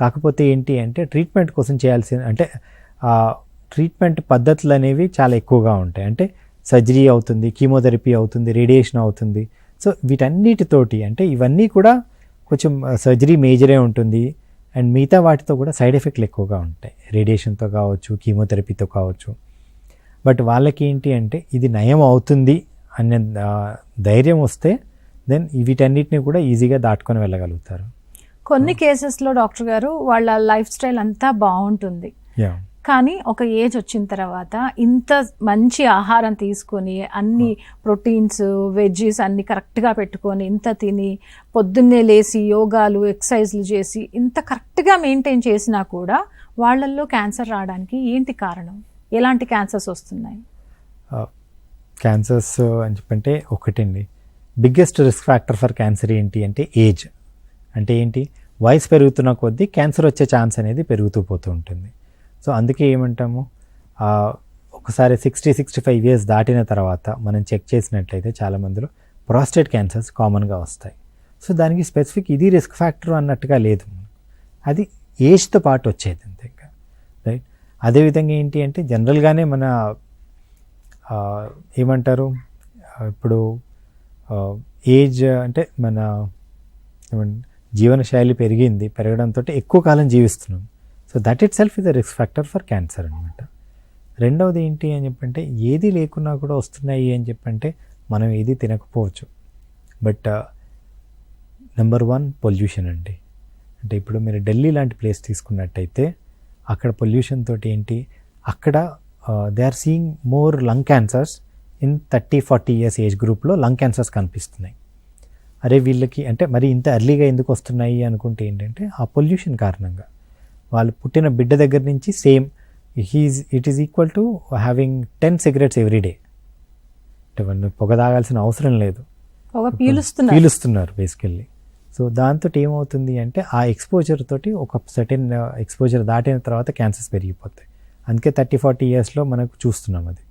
కాకపోతే ఏంటి అంటే ట్రీట్మెంట్ కోసం చేయాల్సిన అంటే ట్రీట్మెంట్ పద్ధతులు అనేవి చాలా ఎక్కువగా ఉంటాయి. అంటే సర్జరీ అవుతుంది, కీమోథెరపీ అవుతుంది, రేడియేషన్ అవుతుంది. సో వీటన్నిటితోటి అంటే ఇవన్నీ కూడా కొంచెం సర్జరీ మేజరే ఉంటుంది అండ్ మిగతా వాటితో కూడా సైడ్ ఎఫెక్ట్లు ఎక్కువగా ఉంటాయి, రేడియేషన్తో కావచ్చు, కీమోథెరపీతో కావచ్చు. బట్ వాళ్ళకి ఏంటి అంటే ఇది నయం అవుతుంది అనే ధైర్యం వస్తే దెన్ వీటన్నిటిని కూడా ఈజీగా దాటుకొని వెళ్ళగలుగుతారు. కొన్ని కేసెస్లో డాక్టర్ గారు వాళ్ళ లైఫ్ స్టైల్ అంతా బాగుంటుంది, కానీ ఒక ఏజ్ వచ్చిన తర్వాత ఇంత మంచి ఆహారం తీసుకొని అన్ని ప్రోటీన్స్ వెజ్జీస్ అన్ని కరెక్ట్గా పెట్టుకొని ఇంత తిని పొద్దున్నే లేచి యోగాలు ఎక్సర్సైజ్లు చేసి ఇంత కరెక్ట్గా మెయింటైన్ చేసినా కూడా వాళ్ళల్లో క్యాన్సర్ రావడానికి ఏంటి కారణం? ఎలాంటి క్యాన్సర్స్ వస్తున్నాయి? క్యాన్సర్స్ అని చెప్పంటే ఒకటండి, biggest risk factor for cancer ఏంటి అంటే ఏజ్. అంటే ఏంటి, వయసు పెరుగుతున్న కొద్దీ క్యాన్సర్ వచ్చే ఛాన్స్ అనేది పెరుగుతూ పోతూ ఉంటుంది. సో అందుకే ఏమంటాము, ఒకసారి 60-65 ఇయర్స్ దాటిన తర్వాత మనం చెక్ చేసినట్లయితే చాలామందిలో ప్రాస్టేట్ క్యాన్సర్స్ కామన్గా వస్తాయి. సో దానికి స్పెసిఫిక్ ఇది రిస్క్ ఫ్యాక్టర్ అన్నట్టుగా లేదు, అది ఏజ్తో పాటు వచ్చేది అంతే ఇంకా, రైట్. అదేవిధంగా ఏంటి అంటే జనరల్గానే మన ఏమంటారు ఇప్పుడు ఏజ్ అంటే మన జీవనశైలి పెరగడంతో ఎక్కువ కాలం జీవిస్తున్నాం. So that it self is the risk factor for cancer అనమాట. రెండవది ఏంటి అని చెప్పంటే ఏది లేకున్నా కూడా వస్తున్నాయి అని చెప్పంటే మనం ఏది తినకపోవచ్చు. బట్ నెంబర్ 1 పొల్యూషన్ అండి. అంటే ఇప్పుడు మీరు ఢిల్లీ లాంటి ప్లేస్ తీసుకున్నట్టయితే అక్కడ పొల్యూషన్ తోటి ఏంటి, అక్కడ they are seeing more lung cancers in 30-40 years age గ్రూప్లో లంగ్ క్యాన్సర్స్ కనిపిస్తున్నాయి. అరే వీళ్ళకి అంటే మరి ఇంత ఎర్లీగా ఎందుకు వస్తున్నాయి అనుకుంటే ఏంటంటే ఆ పొల్యూషన్ కారణంగా వాళ్ళు పుట్టిన బిడ్డ దగ్గర నుంచి same it is equal to having 10 cigarettes every day. అంటే వాళ్ళు పొగ తాగాల్సిన అవసరం లేదు, పీలుస్తున్నారు బేసికల్లీ. సో దాంతో ఏమవుతుంది అంటే ఆ ఎక్స్పోజర్ తోటి ఒక సర్టెన్ ఎక్స్పోజర్ దాటిన తర్వాత క్యాన్సర్స్ పెరిగిపోతాయి. అందుకే 30-40 ఇయర్స్లో మనకు చూస్తున్నాం అది.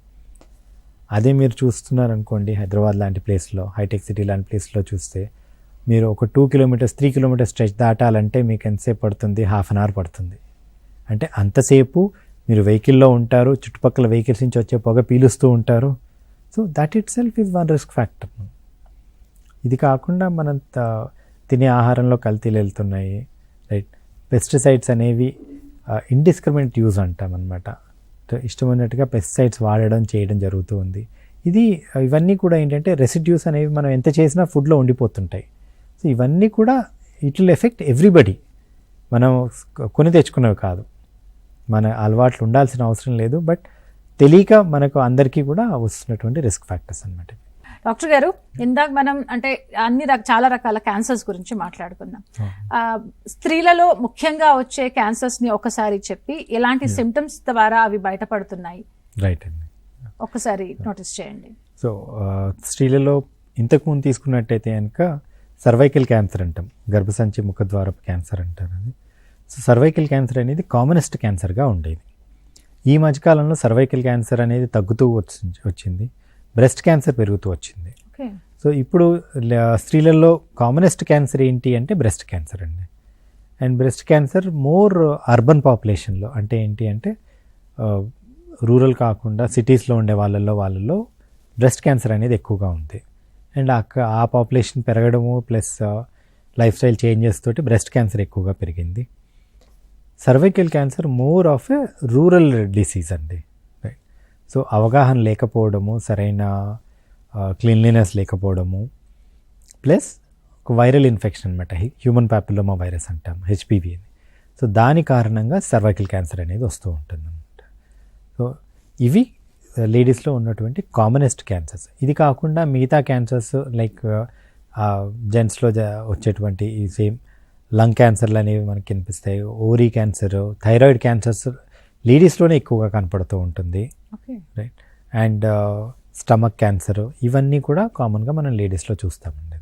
అదే మీరు చూస్తున్నారు అనుకోండి హైదరాబాద్ లాంటి ప్లేస్లో, హైటెక్ సిటీ లాంటి ప్లేస్లో చూస్తే మీరు ఒక 2 kilometers 3 kilometers స్ట్రెచ్ దాటాలంటే మీకు ఎంతసేపు పడుతుంది, 1/2 hour పడుతుంది. అంటే అంతసేపు మీరు వెహికల్లో ఉంటారు, చుట్టుపక్కల వెహికల్స్ నుంచి వచ్చే పొగ పీలుస్తూ ఉంటారు. So that it self is one risk factor. ఇది కాకుండా మనం తినే ఆహారంలో కల్తీలు వెళ్తున్నాయి, రైట్. పెస్టిసైడ్స్ అనేవి ఇండిస్క్రిమినేట్ యూజ్ అంటాం అనమాట. ఇష్టమైనట్టుగా పెస్టిసైడ్స్ వాడడం చేయడం జరుగుతూ ఉంది. ఇవన్నీ కూడా ఏంటంటే రెసిడ్యూస్ అనేవి మనం ఎంత చేసినా ఫుడ్లో ఉండిపోతుంటాయి. సో ఇవన్నీ కూడా ఇట్ విల్ ఎఫెక్ట్ ఎవ్రీబడి. మనం కొని తెచ్చుకున్నవి కాదు, మన అలవాట్లు ఉండాల్సిన అవసరం లేదు, బట్ తెలియక మనకు అందరికీ కూడా వస్తున్నటువంటి రిస్క్ ఫ్యాక్టర్స్ అన్నమాట. డాక్టర్ గారు, ఇందాక మనం అంటే చాలా రకాల క్యాన్సర్స్ గురించి మాట్లాడుకున్నాం. స్త్రీలలో ముఖ్యంగా వచ్చే క్యాన్సర్స్ ని ఒకసారి చెప్పి ఎలాంటి సిమ్టమ్స్ ద్వారా అవి బయటపడుతున్నాయి, రైట్ అండి, ఒకసారి నోటీస్ చేయండి. సో స్త్రీలలో ఇంతకుముందు తీసుకున్నట్టయితే కనుక సర్వైకల్ క్యాన్సర్ అంటాం, గర్భసంచి ముఖద్వారపు క్యాన్సర్ అంటారు అది. సో సర్వైకల్ క్యాన్సర్ అనేది కామనెస్ట్ క్యాన్సర్గా ఉండేది. ఈ మధ్యకాలంలో సర్వైకల్ క్యాన్సర్ అనేది తగ్గుతూ వచ్చింది, బ్రెస్ట్ క్యాన్సర్ పెరుగుతూ వచ్చింది. సో ఇప్పుడు స్త్రీలలో కామనెస్ట్ క్యాన్సర్ ఏంటి అంటే బ్రెస్ట్ క్యాన్సర్ అండి. And breast cancer more urban పాపులేషన్లో, అంటే ఏంటి అంటే రూరల్ కాకుండా సిటీస్లో ఉండే వాళ్ళలో బ్రెస్ట్ క్యాన్సర్ అనేది ఎక్కువగా ఉంది. అండ్ ఆ పాపులేషన్ పెరగడము ప్లస్ లైఫ్ స్టైల్ చేంజెస్ తోటి బ్రెస్ట్ క్యాన్సర్ ఎక్కువగా పెరిగింది. Cervical cancer more of a rural disease అండి. సో అవగాహన లేకపోవడము, సరైన క్లీన్లీనెస్ లేకపోవడము, ప్లస్ ఒక వైరల్ ఇన్ఫెక్షన్ అనమాట, హ్యూమన్ ప్యాపిలోమా వైరస్ అంటాం, HPV అని. సో దాని కారణంగా సర్వైకల్ క్యాన్సర్ అనేది వస్తూ ఉంటుంది అన్నమాట. సో ఇవి లేడీస్లో ఉన్నటువంటి కామనెస్ట్ క్యాన్సర్స్. ఇది కాకుండా మిగతా క్యాన్సర్స్ లైక్ జెంట్స్లో వచ్చేటువంటి ఈ సేమ్ లంగ్ క్యాన్సర్లు అనేవి మనకి కనిపిస్తాయి, ఓరీ క్యాన్సర్, థైరాయిడ్ క్యాన్సర్స్ లేడీస్లోనే ఎక్కువగా కనపడుతూ ఉంటుంది, రైట్. అండ్ స్టమక్ క్యాన్సర్, ఇవన్నీ కూడా కామన్గా మనం లేడీస్లో చూస్తామండి.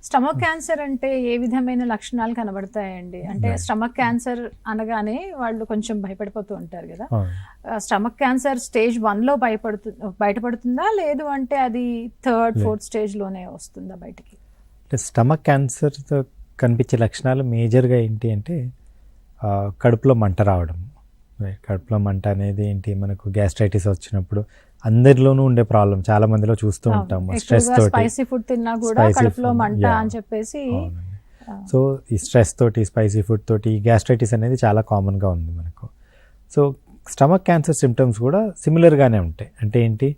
స్టమక్ క్యాన్సర్ అంటే ఏ విధమైన లక్షణాలు కనబడతాయండి? అంటే స్టమక్ క్యాన్సర్ అనగానే వాళ్ళు కొంచెం భయపడిపోతూ ఉంటారు కదా. స్టమక్ క్యాన్సర్ స్టేజ్ 1లో బయటపడుతుందా, లేదు అంటే అది 3rd 4th స్టేజ్లోనే వస్తుందా బయటికి? స్టమక్ క్యాన్సర్తో కనిపించే లక్షణాలు మేజర్గా ఏంటి అంటే కడుపులో మంట రావడం. కడుపులో మంట అనేది ఏంటి, మనకు గ్యాస్ట్రైటిస్ వచ్చినప్పుడు అందరిలోనూ ఉండే ప్రాబ్లం, చాలా మందిలో చూస్తూ ఉంటాము. స్ట్రెస్ తోటి స్పైసీ ఫుడ్ తిన్నా కూడా కడుపులో మంట అని చెప్పేసి. సో ఈ స్ట్రెస్ తోటి, స్పైసీ ఫుడ్ తోటి ఈ గ్యాస్ట్రైటిస్ అనేది చాలా కామన్గా ఉంది మనకు. సో స్టమక్ క్యాన్సర్ సిమ్టమ్స్ కూడా సిమిలర్గానే ఉంటాయి. అంటే ఏంటి,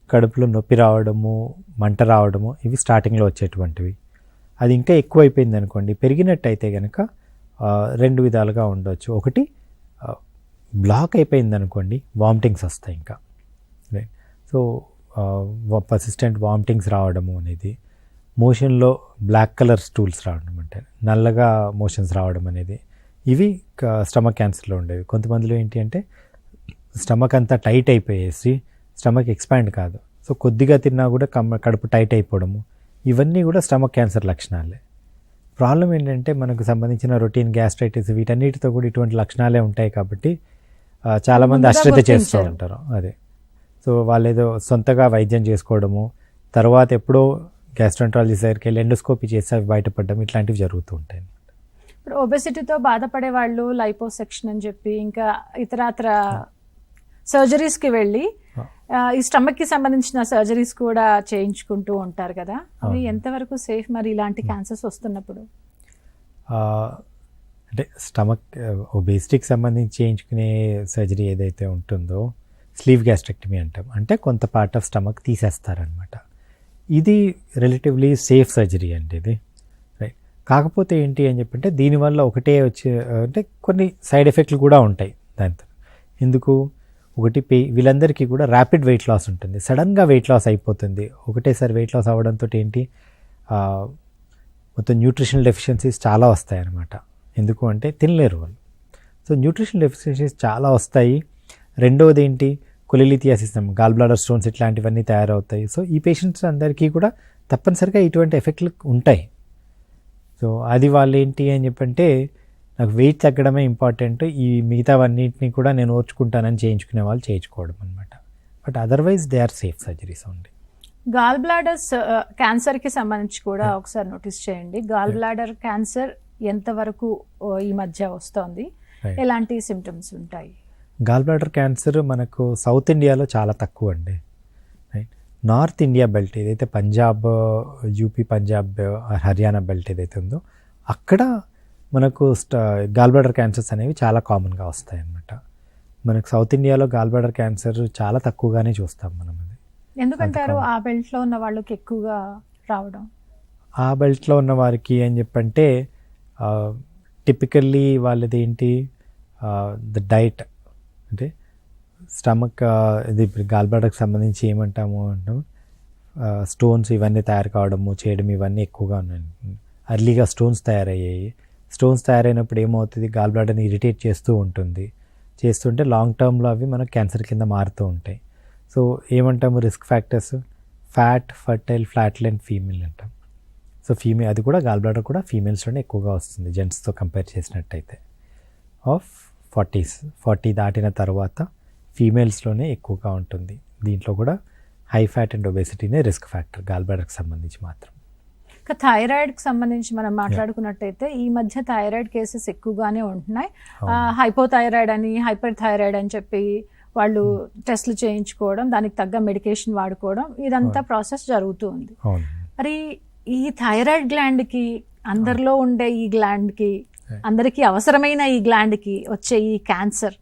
కడుపులో నొప్పి రావడము, మంట రావడము, ఇవి స్టార్టింగ్లో వచ్చేటువంటివి. అది ఇంకా ఎక్కువైపోయింది అనుకోండి, పెరిగినట్టయితే కనుక 2 విధాలుగా ఉండవచ్చు. ఒకటి, బ్లాక్ అయిపోయింది అనుకోండి, వామిటింగ్స్ వస్తాయి ఇంకా. రైట్. సో పర్సిస్టెంట్ వామిటింగ్స్ రావడము అనేది, మోషన్లో బ్లాక్ కలర్ స్టూల్స్ రావడం, అంటే నల్లగా మోషన్స్ రావడం అనేది, ఇవి స్టమక్ క్యాన్సర్లో ఉండేవి. కొంతమందిలో ఏంటి అంటే స్టమక్ అంతా టైట్ అయిపోయేసి స్టమక్ ఎక్స్పాండ్ కాదు, సో కొద్దిగా తిన్నా కూడా కడుపు టైట్ అయిపోవడము, ఇవన్నీ కూడా స్టమక్ క్యాన్సర్ లక్షణాలే. ప్రాబ్లం ఏంటంటే మనకు సంబంధించిన రొటీన్ గ్యాస్ట్రైటిస్ వీటన్నిటితో కూడా ఇటువంటి లక్షణాలే ఉంటాయి కాబట్టి చాలామంది అశ్రద్ధ చేస్తూ ఉంటారు. అదే, సో వాళ్ళు ఏదో సొంతగా వైద్యం చేసుకోవడము, తర్వాత ఎప్పుడో గ్యాస్ట్రాంట్రాలజిస్ట్ దగ్గరికి వెళ్ళి ఎండోస్కోపీ చేసి అవి బయటపడడం, ఇట్లాంటివి జరుగుతూ ఉంటాయి. ఇప్పుడు ఒబెసిటీతో బాధపడే వాళ్ళు లైపోసెక్షన్ అని చెప్పి ఇంకా ఇతరత్ర సర్జరీస్కి వెళ్ళి ఈ స్టమక్కి సంబంధించిన సర్జరీస్ కూడా చేయించుకుంటూ ఉంటారు కదా, అవి ఎంతవరకు సేఫ్ మరి ఇలాంటి క్యాన్సర్స్ వస్తున్నప్పుడు? అంటే స్టమక్ ఒబేసిటీకి సంబంధించి చేయించుకునే సర్జరీ ఏదైతే ఉంటుందో స్లీవ్ గ్యాస్ట్రెక్టమీ అంటాం, అంటే కొంత పార్ట్ ఆఫ్ స్టమక్ తీసేస్తారనమాట. ఇది రిలేటివ్లీ సేఫ్ సర్జరీ అండి ఇది. రైట్. కాకపోతే ఏంటి అని చెప్పంటే దీనివల్ల ఒకటే వచ్చే అంటే కొన్ని సైడ్ ఎఫెక్ట్లు కూడా ఉంటాయి దాంతో. ఎందుకు, ఒకటి వీళ్ళందరికీ కూడా ర్యాపిడ్ వెయిట్ లాస్ ఉంటుంది, సడన్గా వెయిట్ లాస్ అయిపోతుంది. ఒకటేసారి వెయిట్ లాస్ అవ్వడంతో ఏంటి, మొత్తం న్యూట్రిషనల్ డెఫిషియన్సీస్ చాలా వస్తాయి అన్నమాట. ఎందుకు అంటే తినలేరు వాళ్ళు. సో న్యూట్రిషనల్ డెఫిషియన్సీస్ చాలా వస్తాయి. రెండవది ఏంటి, కొలిలిథియాసిస్, గాల్ బ్లాడర్ స్టోన్స్ ఇట్లాంటివన్నీ తయారవుతాయి. సో ఈ పేషెంట్స్ అందరికీ కూడా తప్పనిసరిగా ఇటువంటి ఎఫెక్ట్లు ఉంటాయి. సో అది వాళ్ళు ఏంటి అని చెప్పంటే, నాకు వెయిట్ తగ్గడమే ఇంపార్టెంట్, ఈ మిగతావన్నింటినీ కూడా నేను ఓర్చుకుంటానని చేయించుకునే వాళ్ళు చేయించుకోవడం అనమాట. But otherwise they are safe surgeries only. Gall bladders క్యాన్సర్కి సంబంధించి కూడా ఒకసారి నోటీస్ చేయండి. గాల్ బ్లాడర్ క్యాన్సర్ ఎంతవరకు ఈ మధ్య వస్తుంది, ఎలాంటి సిమ్టమ్స్ ఉంటాయి? గాల్ బ్లాడర్ క్యాన్సర్ మనకు సౌత్ ఇండియాలో చాలా తక్కువ అండి. రైట్. నార్త్ ఇండియా బెల్ట్ ఏదైతే పంజాబ్, యూపీ, పంజాబ్, హర్యానా బెల్ట్ ఏదైతే ఉందో అక్కడ మనకు గాల్ బ్లాడర్ క్యాన్సర్స్ అనేవి చాలా కామన్గా వస్తాయి అన్నమాట. మనకు సౌత్ ఇండియాలో గాల్ బ్లాడర్ క్యాన్సర్ చాలా తక్కువగానే చూస్తాం మనం. అది ఎందుకంటారు ఆ బెల్ట్లో ఉన్న వాళ్ళకి ఎక్కువగా రావడం? ఆ బెల్ట్లో ఉన్న వారికి అని చెప్పంటే టిపికల్లీ వాళ్ళది ఏంటి, ద డైట్ అంటే స్టమక్ ఇది గాల్ బ్లాడర్కి సంబంధించి ఏమంటాము అంటాం, స్టోన్స్ ఇవన్నీ తయారు కావడము చేయడం ఇవన్నీ ఎక్కువగా ఉన్నాయి. అర్లీగా స్టోన్స్ తయారయ్యాయి. స్టోన్స్ తయారైనప్పుడు ఏమవుతుంది, గాల్ బ్లాడర్ని ఇరిటేట్ చేస్తూ ఉంటుంది. చేస్తుంటే లాంగ్ టర్మ్లో అవి మనకు క్యాన్సర్ కింద మారుతూ ఉంటాయి. సో ఏమంటాము risk factors, fat, fertile, flatline female అంటాం. సో ఫీమేల్ అది కూడా గాల్ బ్లాడర్ కూడా ఫీమేల్స్లోనే ఎక్కువగా వస్తుంది జెంట్స్తో కంపేర్ చేసినట్టయితే. ఆఫ్ 40 దాటిన తర్వాత ఫీమేల్స్లోనే ఎక్కువగా ఉంటుంది. దీంట్లో కూడా హై ఫ్యాట్ అండ్ ఒబేసిటీనే రిస్క్ ఫ్యాక్టర్ గాల్ బ్లాడర్కి సంబంధించి మాత్రం. ఇక థైరాయిడ్కి సంబంధించి మనం మాట్లాడుకున్నట్టయితే ఈ మధ్య థైరాయిడ్ కేసెస్ ఎక్కువగానే ఉంటున్నాయి. హైపోథైరాయిడ్ అని, హైపర్ థైరాయిడ్ అని చెప్పి వాళ్ళు టెస్ట్లు చేయించుకోవడం, దానికి తగ్గ మెడికేషన్ వాడుకోవడం, ఇదంతా ప్రాసెస్ జరుగుతూ ఉంది. మరి ఈ థైరాయిడ్ గ్లాండ్కి, అందరిలో ఉండే ఈ గ్లాండ్కి, అందరికీ అవసరమైన ఈ గ్లాండ్కి వచ్చే ఈ క్యాన్సర్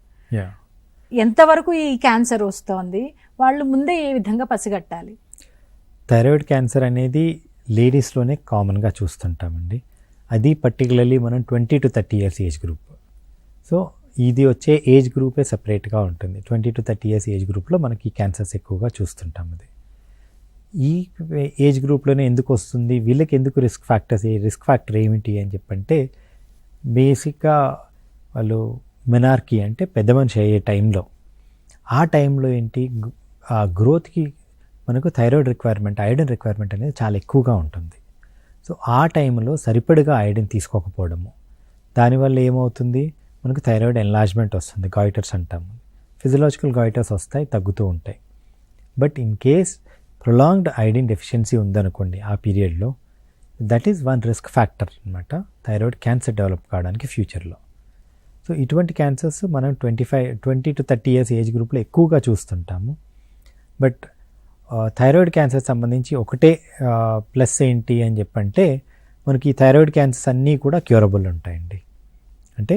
ఎంతవరకు ఈ క్యాన్సర్ వస్తుంది, వాళ్ళు ముందే ఏ విధంగా పసిగట్టాలి? థైరాయిడ్ క్యాన్సర్ అనేది లేడీస్లోనే కామన్గా చూస్తుంటామండి. అది పర్టికులర్లీ మనం 20 to 30 years age group. So ఇది వచ్చే ఏజ్ గ్రూపే సపరేట్గా ఉంటుంది. 20 to 30 years ఏజ్ గ్రూప్లో మనకి క్యాన్సర్స్ ఎక్కువగా చూస్తుంటాం. అది ఈ ఏజ్ గ్రూప్లోనే ఎందుకు వస్తుంది, వీళ్ళకి ఎందుకు రిస్క్ ఫ్యాక్టర్ ఏమిటి అని చెప్పంటే, బేసిక్గా వాళ్ళు మెనార్కీ అంటే పెద్ద మనిషి అయ్యే టైంలో, ఆ టైంలో ఏంటి, ఆ గ్రోత్కి మనకు థైరాయిడ్ రిక్వైర్మెంట్, ఐరన్ రిక్వైర్మెంట్ అనేది చాలా ఎక్కువగా ఉంటుంది. సో ఆ టైంలో సరిపడగా ఐరన్ తీసుకోకపోవడము, దానివల్ల ఏమవుతుంది, మనకు థైరాయిడ్ ఎన్లార్జ్మెంట్ వస్తుంది, గాయిటర్స్ అంటాము. ఫిజియలాజికల్ గాయిటర్స్ వస్తాయి, తగ్గుతూ ఉంటాయి. But in case prolonged iron deficiency ఉందనుకోండి ఆ పీరియడ్లో, that is one risk factor అనమాట థైరాయిడ్ క్యాన్సర్ డెవలప్ కావడానికి ఫ్యూచర్లో. సో ఇటువంటి క్యాన్సర్స్ మనం 20 to 30 ఇయర్స్ ఏజ్ గ్రూప్లో ఎక్కువగా చూస్తుంటాము. బట్ థైరాయిడ్ క్యాన్సర్ సంబంధించి ఒకటే ప్లస్ ఏంటి అని చెప్పంటే మనకి ఈ థైరాయిడ్ క్యాన్సర్స్ అన్నీ కూడా క్యూరబుల్ ఉంటాయండి. అంటే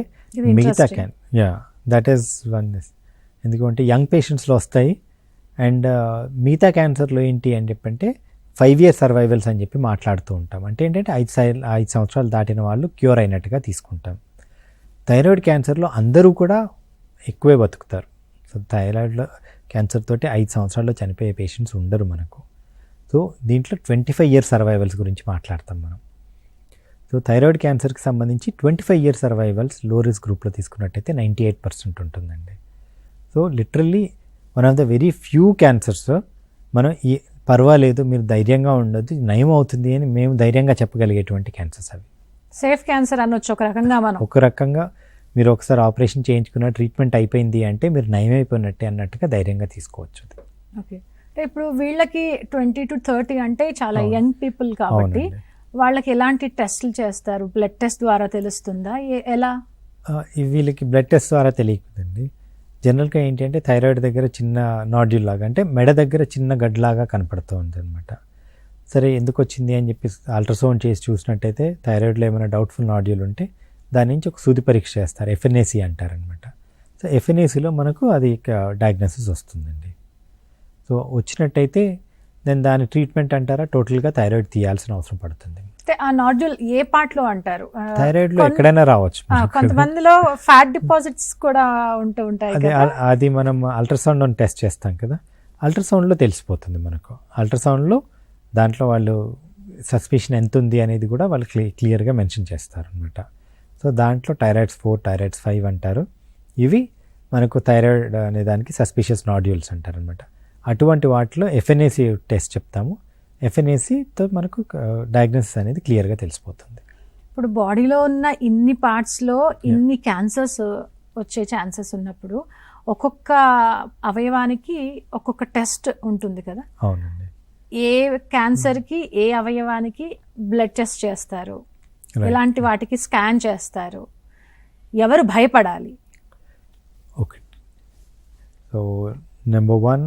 మిగతా దట్ ఈస్ వన్. ఎందుకంటే యంగ్ పేషెంట్స్లో వస్తాయి. అండ్ మిగతా క్యాన్సర్లో ఏంటి అని చెప్పంటే 5 year సర్వైవల్స్ అని చెప్పి మాట్లాడుతూ ఉంటాం. అంటే ఏంటంటే 5 సంవత్సరాలు దాటిన వాళ్ళు క్యూర్ అయినట్టుగా తీసుకుంటాం. థైరాయిడ్ క్యాన్సర్లో అందరూ కూడా ఎక్కువే బతుకుతారు. సో థైరాయిడ్లో క్యాన్సర్ తోటి 5 సంవత్సరాల్లో చనిపోయే పేషెంట్స్ ఉండరు మనకు. సో దీంట్లో 25 year సర్వైవల్స్ గురించి మాట్లాడతాం మనం. సో థైరాయిడ్ క్యాన్సర్కి సంబంధించి 25 year సర్వైవల్స్ లో రిస్క్ గ్రూప్లో తీసుకున్నట్టయితే 98% ఉంటుందండి. So literally one of the very few cancers మనం ఈ పర్వాలేదు మీరు ధైర్యంగా ఉండొద్దు నయం అవుతుంది అని మేము ధైర్యంగా చెప్పగలిగేటువంటి క్యాన్సర్స్ అవి. సేఫ్ క్యాన్సర్ అనొచ్చు ఒక రకంగా. మనం ఒక రకంగా మీరు ఒకసారి ఆపరేషన్ చేయించుకున్న ట్రీట్మెంట్ అయిపోయింది అంటే మీరు నయం అయిపోయినట్టే అన్నట్టుగా ధైర్యంగా తీసుకోవచ్చు. ఓకే. అంటే ఇప్పుడు వీళ్ళకి 20 to 30 అంటే చాలా యంగ్ పీపుల్ కాబట్టి వాళ్ళకి ఎలాంటి టెస్టులు చేస్తారు? బ్లడ్ టెస్ట్ ద్వారా తెలుస్తుందా? ఎలా? వీళ్ళకి బ్లడ్ టెస్ట్ ద్వారా తెలియకుందండి. జనరల్గా ఏంటి అంటే థైరాయిడ్ దగ్గర చిన్న నాడ్యూల్ లాగా అంటే మెడ దగ్గర చిన్న గడ్లాగా కనపడుతూ ఉంటుంది అనమాట. సరే ఎందుకు వచ్చింది అని చెప్పి అల్ట్రాసౌండ్ చేసి చూసినట్టయితే థైరాయిడ్లో ఏమైనా డౌట్ఫుల్ నాడ్యూల్ ఉంటే దాని నుంచి ఒక సూది పరీక్ష చేస్తారు, FNAC అంటారనమాట. సో FNACలో మనకు అది డయాగ్నోసిస్ వస్తుందండి. సో వచ్చినట్టయితే దెన్ దాని ట్రీట్మెంట్ అంటారా టోటల్గా థైరాయిడ్ తీయాల్సిన అవసరం పడుతుంది. ఆ నాడ్యూల్ ఏ పార్ట్ లో అంటారు? థైరాయిడ్లో ఎక్కడైనా రావచ్చు. కొంతమందిలో ఫ్యాట్ డిపాజిట్స్ కూడా ఉంటాయి. అది మనం అల్ట్రాసౌండ్ టెస్ట్ చేస్తాం కదా, అల్ట్రాసౌండ్లో తెలిసిపోతుంది మనకు. అల్ట్రాసౌండ్లో దాంట్లో వాళ్ళు సస్పిషన్ ఎంత ఉంది అనేది కూడా వాళ్ళు క్లియర్గా మెన్షన్ చేస్తారు అనమాట. సో దాంట్లో థైరాయిడ్స్ 4, థైరాయిడ్స్ 5 అంటారు. ఇవి మనకు థైరాయిడ్ అనే దానికి సస్పిషియస్ నాడ్యూల్స్ అంటారు అనమాట. అటువంటి వాటిలో FNAC టెస్ట్ చెప్తాము. FNACతో మనకు డయాగ్నోసిస్ అనేది క్లియర్గా తెలిసిపోతుంది. ఇప్పుడు బాడీలో ఉన్న ఇన్ని పార్ట్స్లో ఇన్ని క్యాన్సర్స్ వచ్చే ఛాన్సెస్ ఉన్నప్పుడు ఒక్కొక్క అవయవానికి ఒక్కొక్క టెస్ట్ ఉంటుంది కదా? అవునండి. ఏ క్యాన్సర్కి ఏ అవయవానికి బ్లడ్ టెస్ట్ చేస్తారు? ఎలాంటి వాటికి స్కాన్ చేస్తారు? ఎవరు భయపడాలి? ఓకే. సో నెంబర్ 1,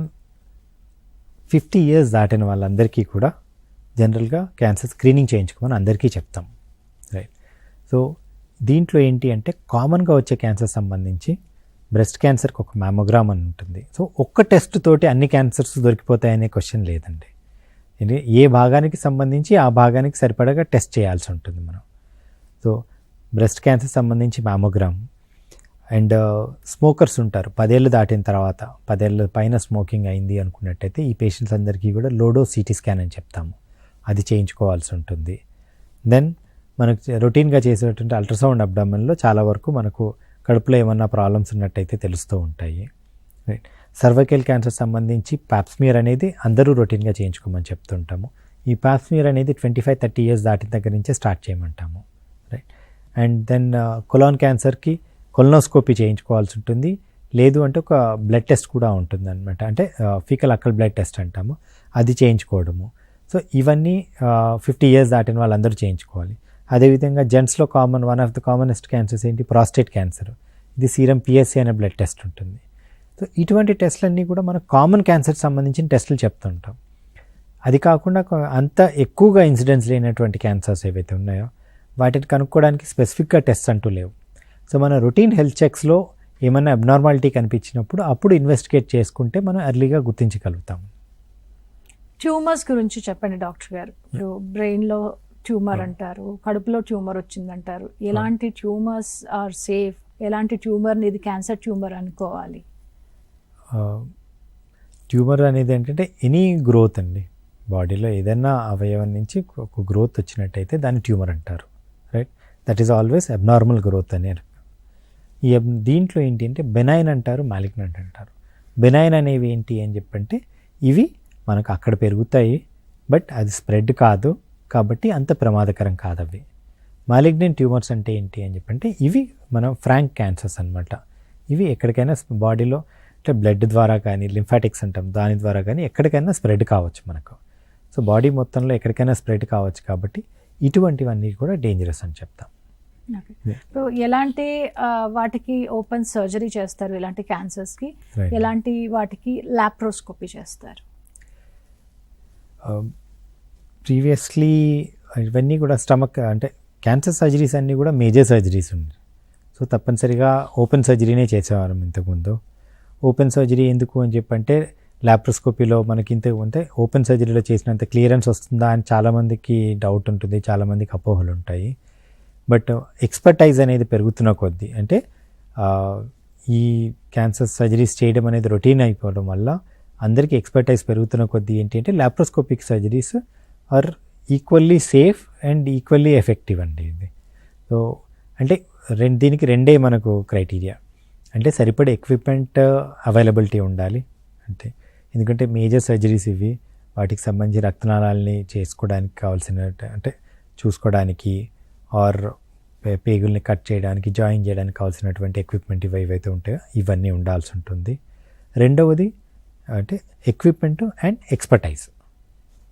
50 years దాటిన వాళ్ళందరికీ కూడా జనరల్గా క్యాన్సర్ స్క్రీనింగ్ చేయించుకోమని అందరికీ చెప్తాం, రైట్? సో దీంట్లో ఏంటి అంటే కామన్గా వచ్చే క్యాన్సర్ సంబంధించి బ్రెస్ట్ క్యాన్సర్కి ఒక మ్యామోగ్రామ్ అని ఉంటుంది. సో ఒక్క టెస్ట్ తోటి అన్ని క్యాన్సర్స్ దొరికిపోతాయనే క్వశ్చన్ లేదండి. ఏ భాగానికి సంబంధించి ఆ భాగానికి సరిపడగా టెస్ట్ చేయాల్సి ఉంటుంది మనం. సో బ్రెస్ట్ క్యాన్సర్ సంబంధించి మ్యామోగ్రామ్. అండ్ స్మోకర్స్ ఉంటారు, 10 ఏళ్ళు దాటిన తర్వాత 10 ఏళ్ళ పైన స్మోకింగ్ అయింది అనుకున్నట్టయితే ఈ పేషెంట్స్ అందరికీ కూడా లోడో CT స్కాన్ అని చెప్తాము, అది చేయించుకోవాల్సి ఉంటుంది. దెన్ మనకు రొటీన్గా చేసేటువంటి అల్ట్రాసౌండ్ అబ్డామిన్లో చాలా వరకు మనకు కడుపులో ఏమన్నా ప్రాబ్లమ్స్ ఉన్నట్టయితే తెలుస్తూ ఉంటాయి, రైట్? సర్వైకల్ క్యాన్సర్ సంబంధించి ప్యాప్స్మియర్ అనేది అందరూ రొటీన్గా చేయించుకోమని చెప్తుంటాము. ఈ ప్యాప్స్మియర్ అనేది 25-30 years దాటిన దగ్గర నుంచే స్టార్ట్ చేయమంటాము, రైట్? అండ్ దెన్ కొలాన్ క్యాన్సర్కి కొలనోస్కోపీ చేయించుకోవాల్సి ఉంటుంది. లేదు అంటే ఒక బ్లడ్ టెస్ట్ కూడా ఉంటుంది అనమాట, అంటే ఫీకల్ అక్కల్ బ్లడ్ టెస్ట్ అంటాము, అది చేయించుకోవడము. సో ఇవన్నీ 50 years దాటిన వాళ్ళందరూ చేయించుకోవాలి. అదేవిధంగా జెంట్స్లో one of the commonest cancers ఏంటి, ప్రాస్టేట్ క్యాన్సర్. ఇది సీరం PSA అనే బ్లడ్ టెస్ట్ ఉంటుంది. సో ఇటువంటి టెస్టులన్నీ కూడా మన కామన్ క్యాన్సర్ సంబంధించిన టెస్టులు చెప్తుంటాం. అది కాకుండా అంత ఎక్కువగా ఇన్సిడెన్స్ లేనటువంటి క్యాన్సర్స్ ఏవైతే ఉన్నాయో వాటిని కనుక్కోవడానికి స్పెసిఫిక్గా టెస్ట్ అంటూ లేవు. సో మన రొటీన్ హెల్త్ చెక్స్లో ఏమైనా అబ్నార్మాలిటీ కనిపించినప్పుడు అప్పుడు ఇన్వెస్టిగేట్ చేసుకుంటే మనం ఎర్లీగా గుర్తించగలుగుతాం. ట్యూమర్స్ గురించి చెప్పండి డాక్టర్ గారు. ఇప్పుడు బ్రెయిన్లో ట్యూమర్ అంటారు, కడుపులో ట్యూమర్ వచ్చిందంటారు. ఎలాంటి ట్యూమర్స్ ఆర్ సేఫ్? ఎలాంటి ట్యూమర్ని ఇది క్యాన్సర్ ట్యూమర్ అనుకోవాలి? ట్యూమర్ అనేది ఏంటంటే ఎనీ గ్రోత్ అండి, బాడీలో ఏదైనా అవయవం నుంచి ఒక గ్రోత్ వచ్చినట్టయితే దాన్ని ట్యూమర్ అంటారు, right? That is always abnormal growth అని. దీంట్లో ఏంటి అంటే బెనైన్ అంటారు, మాలిగ్నెంట్ అంటారు. బెనైన్ అనేవి ఏంటి అని చెప్పంటే ఇవి మనకు అక్కడ పెరుగుతాయి, బట్ అది స్ప్రెడ్ కాదు కాబట్టి అంత ప్రమాదకరం కాదు అవి. మాలిగ్నెంట్ ట్యూమర్స్ అంటే ఏంటి అని చెప్పంటే ఇవి మనం ఫ్రాంక్ క్యాన్సర్స్ అనమాట. ఇవి ఎక్కడికైనా బాడీలో అంటే బ్లడ్ ద్వారా కానీ, లింఫాటిక్స్ అంటాం, దాని ద్వారా కానీ ఎక్కడికైనా స్ప్రెడ్ కావచ్చు మనకు. సో బాడీ మొత్తంలో ఎక్కడికైనా స్ప్రెడ్ కావచ్చు కాబట్టి ఇటువంటివన్నీ కూడా డేంజరస్ అని చెప్తాం. ఇప్పుడు ఎలాంటి వాటికి ఓపెన్ సర్జరీ చేస్తారు, ఇలాంటి క్యాన్సర్స్కి Right. ఎలాంటి వాటికి లాప్రోస్కోపీ చేస్తారు? ప్రీవియస్లీ ఇవన్నీ కూడా స్టమక్ అంటే క్యాన్సర్ సర్జరీస్ అన్నీ కూడా మేజర్ సర్జరీస్ ఉన్నాయి. సో తప్పనిసరిగా ఓపెన్ సర్జరీనే చేసేవారం ఇంతకుముందు. ఓపెన్ సర్జరీ ఎందుకు అని చెప్పంటే లాప్రోస్కోపీలో మనకి ఇంత ఉంటే ఓపెన్ సర్జరీలో చేసినంత క్లియరెన్స్ వస్తుందా అని చాలామందికి డౌట్ ఉంటుంది, చాలామందికి అపోహలు ఉంటాయి. బట్ ఎక్స్పర్టైజ్ అనేది పెరుగుతున్న కొద్దీ అంటే ఈ క్యాన్సర్ సర్జరీస్ చేయడం అనేది రొటీన్ అయిపోవడం వల్ల అందరికీ ఎక్స్పర్టైజ్ పెరుగుతున్న కొద్దీ ఏంటి అంటే laparoscopic surgeries are equally safe and equally effective అండి ఇది. సో అంటే దీనికి రెండే మనకు క్రైటీరియా, అంటే సరిపడే ఎక్విప్మెంట్ అవైలబిలిటీ ఉండాలి అంటే, ఎందుకంటే మేజర్ సర్జరీస్ ఇవి, వాటికి సంబంధించి రక్తనాళాలని చేసుకోవడానికి కావాల్సిన అంటే చూసుకోవడానికి ఆర్ పేగుల్ని కట్ చేయడానికి జాయిన్ చేయడానికి కావాల్సినటువంటి ఎక్విప్మెంట్ ఏవైతే ఉంటాయో ఇవన్నీ ఉండాల్సి ఉంటుంది. రెండవది అంటే ఎక్విప్మెంట్ అండ్ ఎక్స్పర్టైజ్,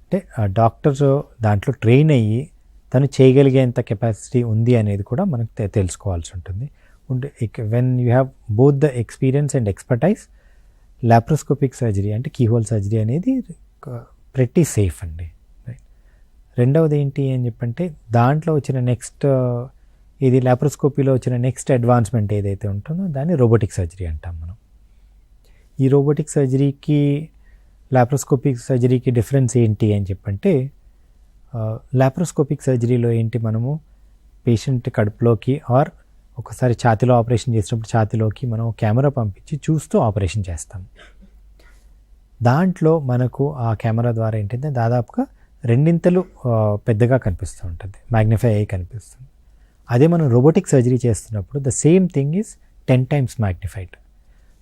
అంటే డాక్టర్స్ దాంట్లో ట్రైన్ అయ్యి తను చేయగలిగేంత కెపాసిటీ ఉంది అనేది కూడా మనకు తెలుసుకోవాల్సి ఉంటుంది. When you have both the experience and expertise, laparoscopic surgery అంటే కీహోల్ సర్జరీ అనేది ప్రెట్టి సేఫ్ అండి. రెండవది ఏంటి అని చెప్పంటే దాంట్లో వచ్చిన నెక్స్ట్ ఇది లాప్రోస్కోపీలో వచ్చిన నెక్స్ట్ అడ్వాన్స్మెంట్ ఏదైతే ఉంటుందో దాన్ని రోబోటిక్ సర్జరీ అంటాం మనం. ఈ రోబోటిక్ సర్జరీకి లాప్రోస్కోపిక్ సర్జరీకి డిఫరెన్స్ ఏంటి అని చెప్పంటే లాప్రోస్కోపిక్ సర్జరీలో ఏంటి మనము పేషెంట్ కడుపులోకి ఆర్ ఒకసారి ఛాతీలో ఆపరేషన్ చేసినప్పుడు ఛాతీలోకి మనం కెమెరా పంపించి చూస్తూ ఆపరేషన్ చేస్తాం. దాంట్లో మనకు ఆ కెమెరా ద్వారా ఏంటంటే దాదాపుగా రెండింతలు పెద్దగా కనిపిస్తూ ఉంటుంది, మ్యాగ్నిఫై అయ్యి కనిపిస్తుంది. అదే మనం రోబోటిక్ సర్జరీ చేస్తున్నప్పుడు the same thing is 10 times magnified.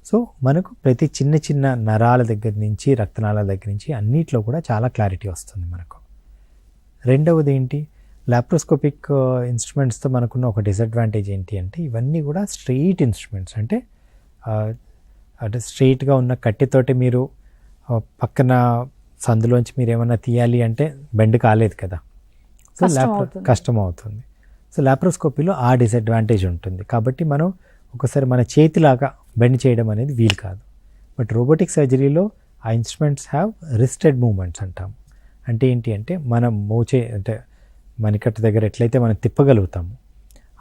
So మనకు ప్రతి చిన్న చిన్న నరాల దగ్గర నుంచి రక్తనాళాల దగ్గర నుంచి అన్నిట్లో కూడా చాలా క్లారిటీ వస్తుంది మనకు. రెండవది ఏంటి, లాప్రోస్కోపిక్ ఇన్స్ట్రుమెంట్స్తో మనకున్న ఒక డిసడ్వాంటేజ్ ఏంటి అంటే ఇవన్నీ కూడా స్ట్రెయిట్ ఇన్స్ట్రుమెంట్స్, అంటే స్ట్రెయిట్గా ఉన్న కట్టెతోటి మీరు పక్కన సందులోంచి మీరు ఏమన్నా తీయాలి అంటే బెండ్ కాలేదు కదా, సో కష్టం అవుతుంది. సో లాప్రోస్కోపీలో ఆ డిసడ్వాంటేజ్ ఉంటుంది, కాబట్టి మనం ఒకసారి మన చేతిలాగా బెండ్ చేయడం అనేది వీలు కాదు. బట్ రోబోటిక్ సర్జరీలో ఆ ఇన్స్ట్రుమెంట్స్ హ్యావ్ రిస్టెడ్ మూమెంట్స్ అంటాము. అంటే ఏంటి అంటే మనం మోచే అంటే మణికట్టు దగ్గర ఎట్లయితే మనం తిప్పగలుగుతాము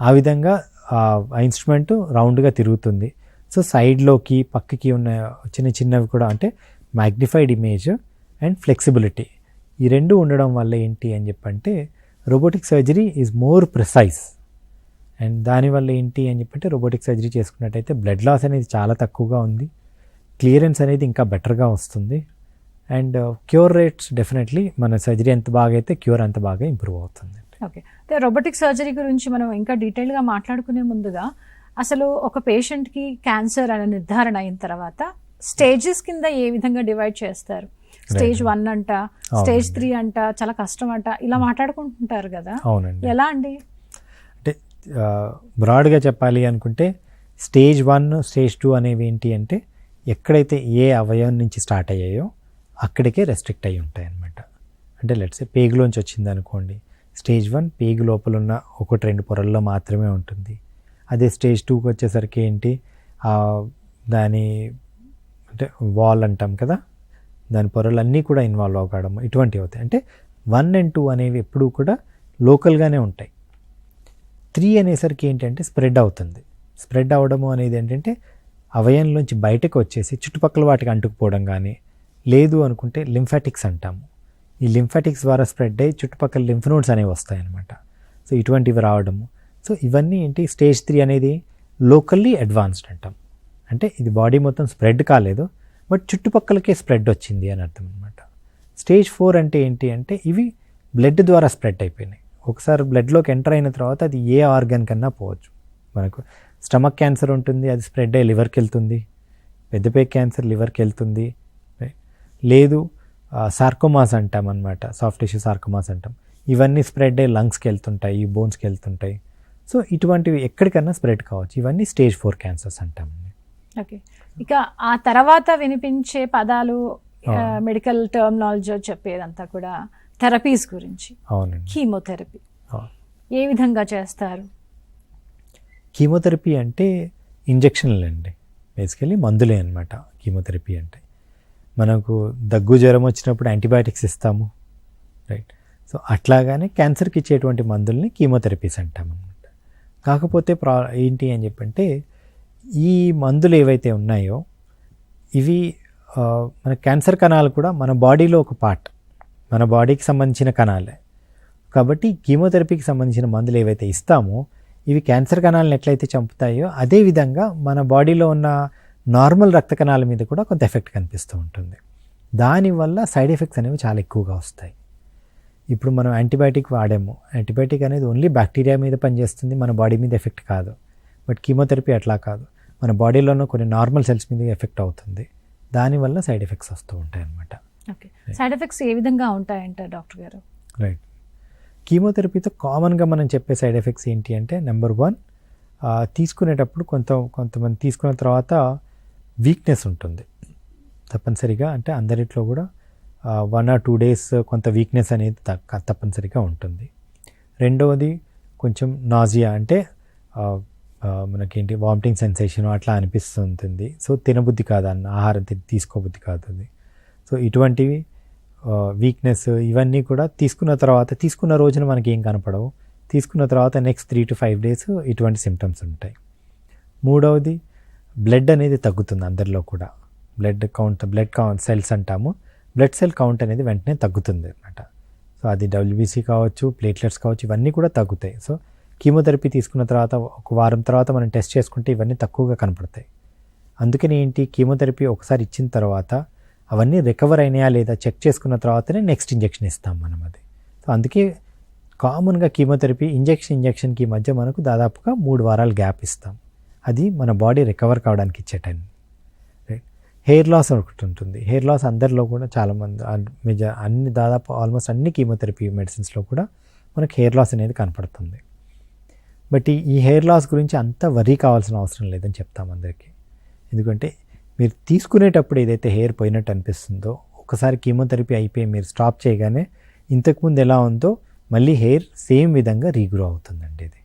ఆ విధంగా ఆ ఇన్స్ట్రుమెంట్ రౌండ్గా తిరుగుతుంది. సో సైడ్లోకి పక్కకి ఉన్న చిన్న చిన్నవి కూడా అంటే మ్యాగ్నిఫైడ్ ఇమేజ్ అండ్ ఫ్లెక్సిబిలిటీ ఈ రెండు ఉండడం వల్ల ఏంటి అని చెప్పంటే robotic surgery is more precise. And దానివల్ల ఏంటి అని చెప్పంటే రోబోటిక్ సర్జరీ చేసుకున్నట్టయితే బ్లడ్ లాస్ అనేది చాలా తక్కువగా ఉంది, క్లియరెన్స్ అనేది ఇంకా బెటర్గా వస్తుంది, అండ్ క్యూర్ రేట్స్ డెఫినెట్లీ మన సర్జరీ ఎంత బాగా అయితే క్యూర్ అంత బాగా ఇంప్రూవ్ అవుతుంది. ఓకే, అయితే రోబోటిక్ సర్జరీ గురించి మనం ఇంకా డీటెయిల్గా మాట్లాడుకునే ముందుగా అసలు ఒక పేషెంట్కి క్యాన్సర్ అనే నిర్ధారణ అయిన తర్వాత స్టేజెస్ కింద ఏ విధంగా డివైడ్ చేస్తారు? స్టేజ్ 1 అంట, స్టేజ్ 3 అంట, చాలా కష్టం అంట, ఇలా మాట్లాడుకుంటుంటారు కదా. అవునండి. ఎలా అండి? అంటే బ్రాడ్గా చెప్పాలి అనుకుంటే స్టేజ్ 1 స్టేజ్ 2 అనేవి ఏంటి అంటే ఎక్కడైతే ఏ అవయవం నుంచి స్టార్ట్ అయ్యాయో అక్కడికే రెస్ట్రిక్ట్ అయ్యి ఉంటాయి అన్నమాట. అంటే లెట్స్ సే పేగులోంచి వచ్చింది అనుకోండి, స్టేజ్ 1 పేగు లోపల ఉన్న 1-2 పొరల్లో మాత్రమే ఉంటుంది. అదే స్టేజ్ 2కి వచ్చేసరికి ఏంటి దాని అంటే వాల్ అంటాం కదా, దాని పొరలన్నీ కూడా ఇన్వాల్వ్ అవ్వడం ఇటువంటివి అవుతాయి. అంటే 1 and 2 అనేవి ఎప్పుడూ కూడా లోకల్గానే ఉంటాయి. 3 అనేసరికి ఏంటంటే స్ప్రెడ్ అవుతుంది. స్ప్రెడ్ అవ్వడము అనేది ఏంటంటే అవయంలోంచి బయటకు వచ్చేసి చుట్టుపక్కల వాటికి అంటుకుపోవడం కానీ, లేదు అనుకుంటే లింఫాటిక్స్ అంటాము, ఈ లింఫాటిక్స్ ద్వారా స్ప్రెడ్ అయ్యి చుట్టుపక్కల లింఫ్ నోడ్స్ అనేవి వస్తాయన్నమాట. సో ఇటువంటివి రావడము. సో ఇవన్నీ ఏంటి స్టేజ్ 3 అనేది లోకల్లీ అడ్వాన్స్డ్ అంటాం. అంటే ఇది బాడీ మొత్తం స్ప్రెడ్ కాలేదు, బట్ చుట్టుపక్కలకే స్ప్రెడ్ వచ్చింది అని అర్థం అనమాట. స్టేజ్ 4 అంటే ఏంటి అంటే ఇవి బ్లడ్ ద్వారా స్ప్రెడ్ అయిపోయినాయి. ఒకసారి బ్లడ్లోకి ఎంటర్ అయిన తర్వాత అది ఏ ఆర్గన్ కన్నా పోవచ్చు. మనకు స్టమక్ క్యాన్సర్ ఉంటుంది, అది స్ప్రెడ్ అయ్యి లివర్కి వెళ్తుంది. పెద్దపేగు క్యాన్సర్ లివర్కి వెళ్తుంది. లేదు సార్కోమాస్ అంటాం అనమాట, సాఫ్ట్ టిష్యూ సార్కోమాస్ అంటాం. ఇవన్నీ స్ప్రెడ్ అయ్యి లంగ్స్కి వెళ్తుంటాయి, బోన్స్కి వెళ్తుంటాయి. సో ఇటువంటివి ఎక్కడికన్నా స్ప్రెడ్ కావచ్చు. ఇవన్నీ స్టేజ్ 4 క్యాన్సర్స్ అంటామండి. ఓకే, ఇక ఆ తర్వాత వినిపించే పదాలు మెడికల్ టర్మినాలజీ చెప్పేదంతా కూడా థెరపీస్ గురించి. అవునండి. కీమోథెరపీ ఏ విధంగా చేస్తారు? కీమోథెరపీ అంటే ఇంజెక్షన్లు అండి, బేసికలీ మందులే అనమాట కీమోథెరపీ అంటే. మనకు దగ్గు జ్వరం వచ్చినప్పుడు యాంటీబయాటిక్స్ ఇస్తాము, రైట్. సో అట్లాగానే క్యాన్సర్కి ఇచ్చేటువంటి మందుల్ని కీమోథెరపీస్ అంటాం అనమాట. కాకపోతే ఏంటి అని చెప్పంటే ఈ మందులు ఏవైతే ఉన్నాయో ఇవి మన క్యాన్సర్ కణాలు కూడా మన బాడీలో ఒక పార్ట్, మన బాడీకి సంబంధించిన కణాలే. కాబట్టి కీమోథెరపీకి సంబంధించిన మందులు ఏవైతే ఇస్తామో ఇవి క్యాన్సర్ కణాలను ఎట్లయితే చంపుతాయో అదేవిధంగా మన బాడీలో ఉన్న నార్మల్ రక్త కణాల మీద కూడా కొంత ఎఫెక్ట్ కనిపిస్తూ ఉంటుంది. దానివల్ల సైడ్ ఎఫెక్ట్స్ అనేవి చాలా ఎక్కువగా వస్తాయి. ఇప్పుడు మనం యాంటీబయాటిక్ వాడాము, యాంటీబయాటిక్ అనేది ఓన్లీ బ్యాక్టీరియా మీద పనిచేస్తుంది, మన బాడీ మీద ఎఫెక్ట్ కాదు. బట్ కీమోథెరపీ అట్లా కాదు, మన బాడీలో ఉన్న కొన్ని నార్మల్ సెల్స్ మీద ఎఫెక్ట్ అవుతుంది. దానివల్ల సైడ్ ఎఫెక్ట్స్ వస్తూ ఉంటాయి అన్నమాట. ఓకే, సైడ్ ఎఫెక్ట్స్ ఏ విధంగా ఉంటాయంటారు డాక్టర్ గారు? రైట్, కీమోథెరపీతో కామన్గా మనం చెప్పే సైడ్ ఎఫెక్ట్స్ ఏంటి అంటే, నెంబర్ 1, తీసుకునేటప్పుడు కొంతమంది తీసుకున్న తర్వాత వీక్నెస్ ఉంటుంది తప్పనిసరిగా. అంటే అందరిట్లో కూడా 1 or 2 days కొంత వీక్నెస్ అనేది తప్పనిసరిగా ఉంటుంది. రెండవది కొంచెం నాజియా, అంటే మనకేంటి వామిటింగ్ సెన్సేషన్ అట్లా అనిపిస్తుంటుంది. సో తినబుద్ధి కాదు, ఆహారం తీసుకోబుద్ధి కాదు. సో ఇటువంటివి వీక్నెస్ ఇవన్నీ కూడా తీసుకున్న రోజున మనకి ఏం కనపడవు, తీసుకున్న తర్వాత నెక్స్ట్ 3 to 5 days ఇటువంటి సిమ్టమ్స్ ఉంటాయి. మూడవది బ్లడ్ అనేది తగ్గుతుంది అందరిలో కూడా. బ్లడ్ కౌంట్ సెల్స్ అంటాము, బ్లడ్ సెల్ కౌంట్ అనేది వెంటనే తగ్గుతుంది అన్నమాట. సో అది WBC కావచ్చు, ప్లేట్లెట్స్ కావచ్చు, ఇవన్నీ కూడా తగ్గుతాయి. సో కీమోథెరపీ తీసుకున్న తర్వాత 1 వారం తర్వాత మనం టెస్ట్ చేసుకుంటే ఇవన్నీ తక్కువగా కనపడతాయి. అందుకని ఏంటి, కీమోథెరపీ ఒకసారి ఇచ్చిన తర్వాత అవన్నీ రికవర్ అయినాయా లేదా చెక్ చేసుకున్న తర్వాతనే నెక్స్ట్ ఇంజెక్షన్ ఇస్తాం మనం అది. సో అందుకే కామన్గా కీమోథెరపీ ఇంజెక్షన్కి మధ్య మనకు దాదాపుగా 3 వారాలు గ్యాప్ ఇస్తాం. అది మన బాడీ రికవర్ కావడానికి ఇచ్చే టైం. రైట్. హెయిర్ లాస్ ఒకటి ఉంటుంది. హెయిర్ లాస్ అందరిలో కూడా చాలామంది దాదాపు ఆల్మోస్ట్ అన్ని కీమోథెరపీ మెడిసిన్స్లో కూడా మనకు హెయిర్ లాస్ అనేది కనపడుతుంది. బట్ ఈ హెయిర్ లాస్ గురించి అంత వరీ కావాల్సిన అవసరం లేదని చెప్తాం అందరికీ. ఎందుకంటే మీరు తీసుకునేటప్పుడు ఏదైతే హెయిర్ పోయినట్టు అనిపిస్తుందో, ఒకసారి కీమోథెరపీ అయిపోయి మీరు స్టాప్ చేయగానే ఇంతకుముందు ఎలా ఉందో మళ్ళీ హెయిర్ సేమ్ విధంగా రీగ్రో అవుతుందండి. ఇది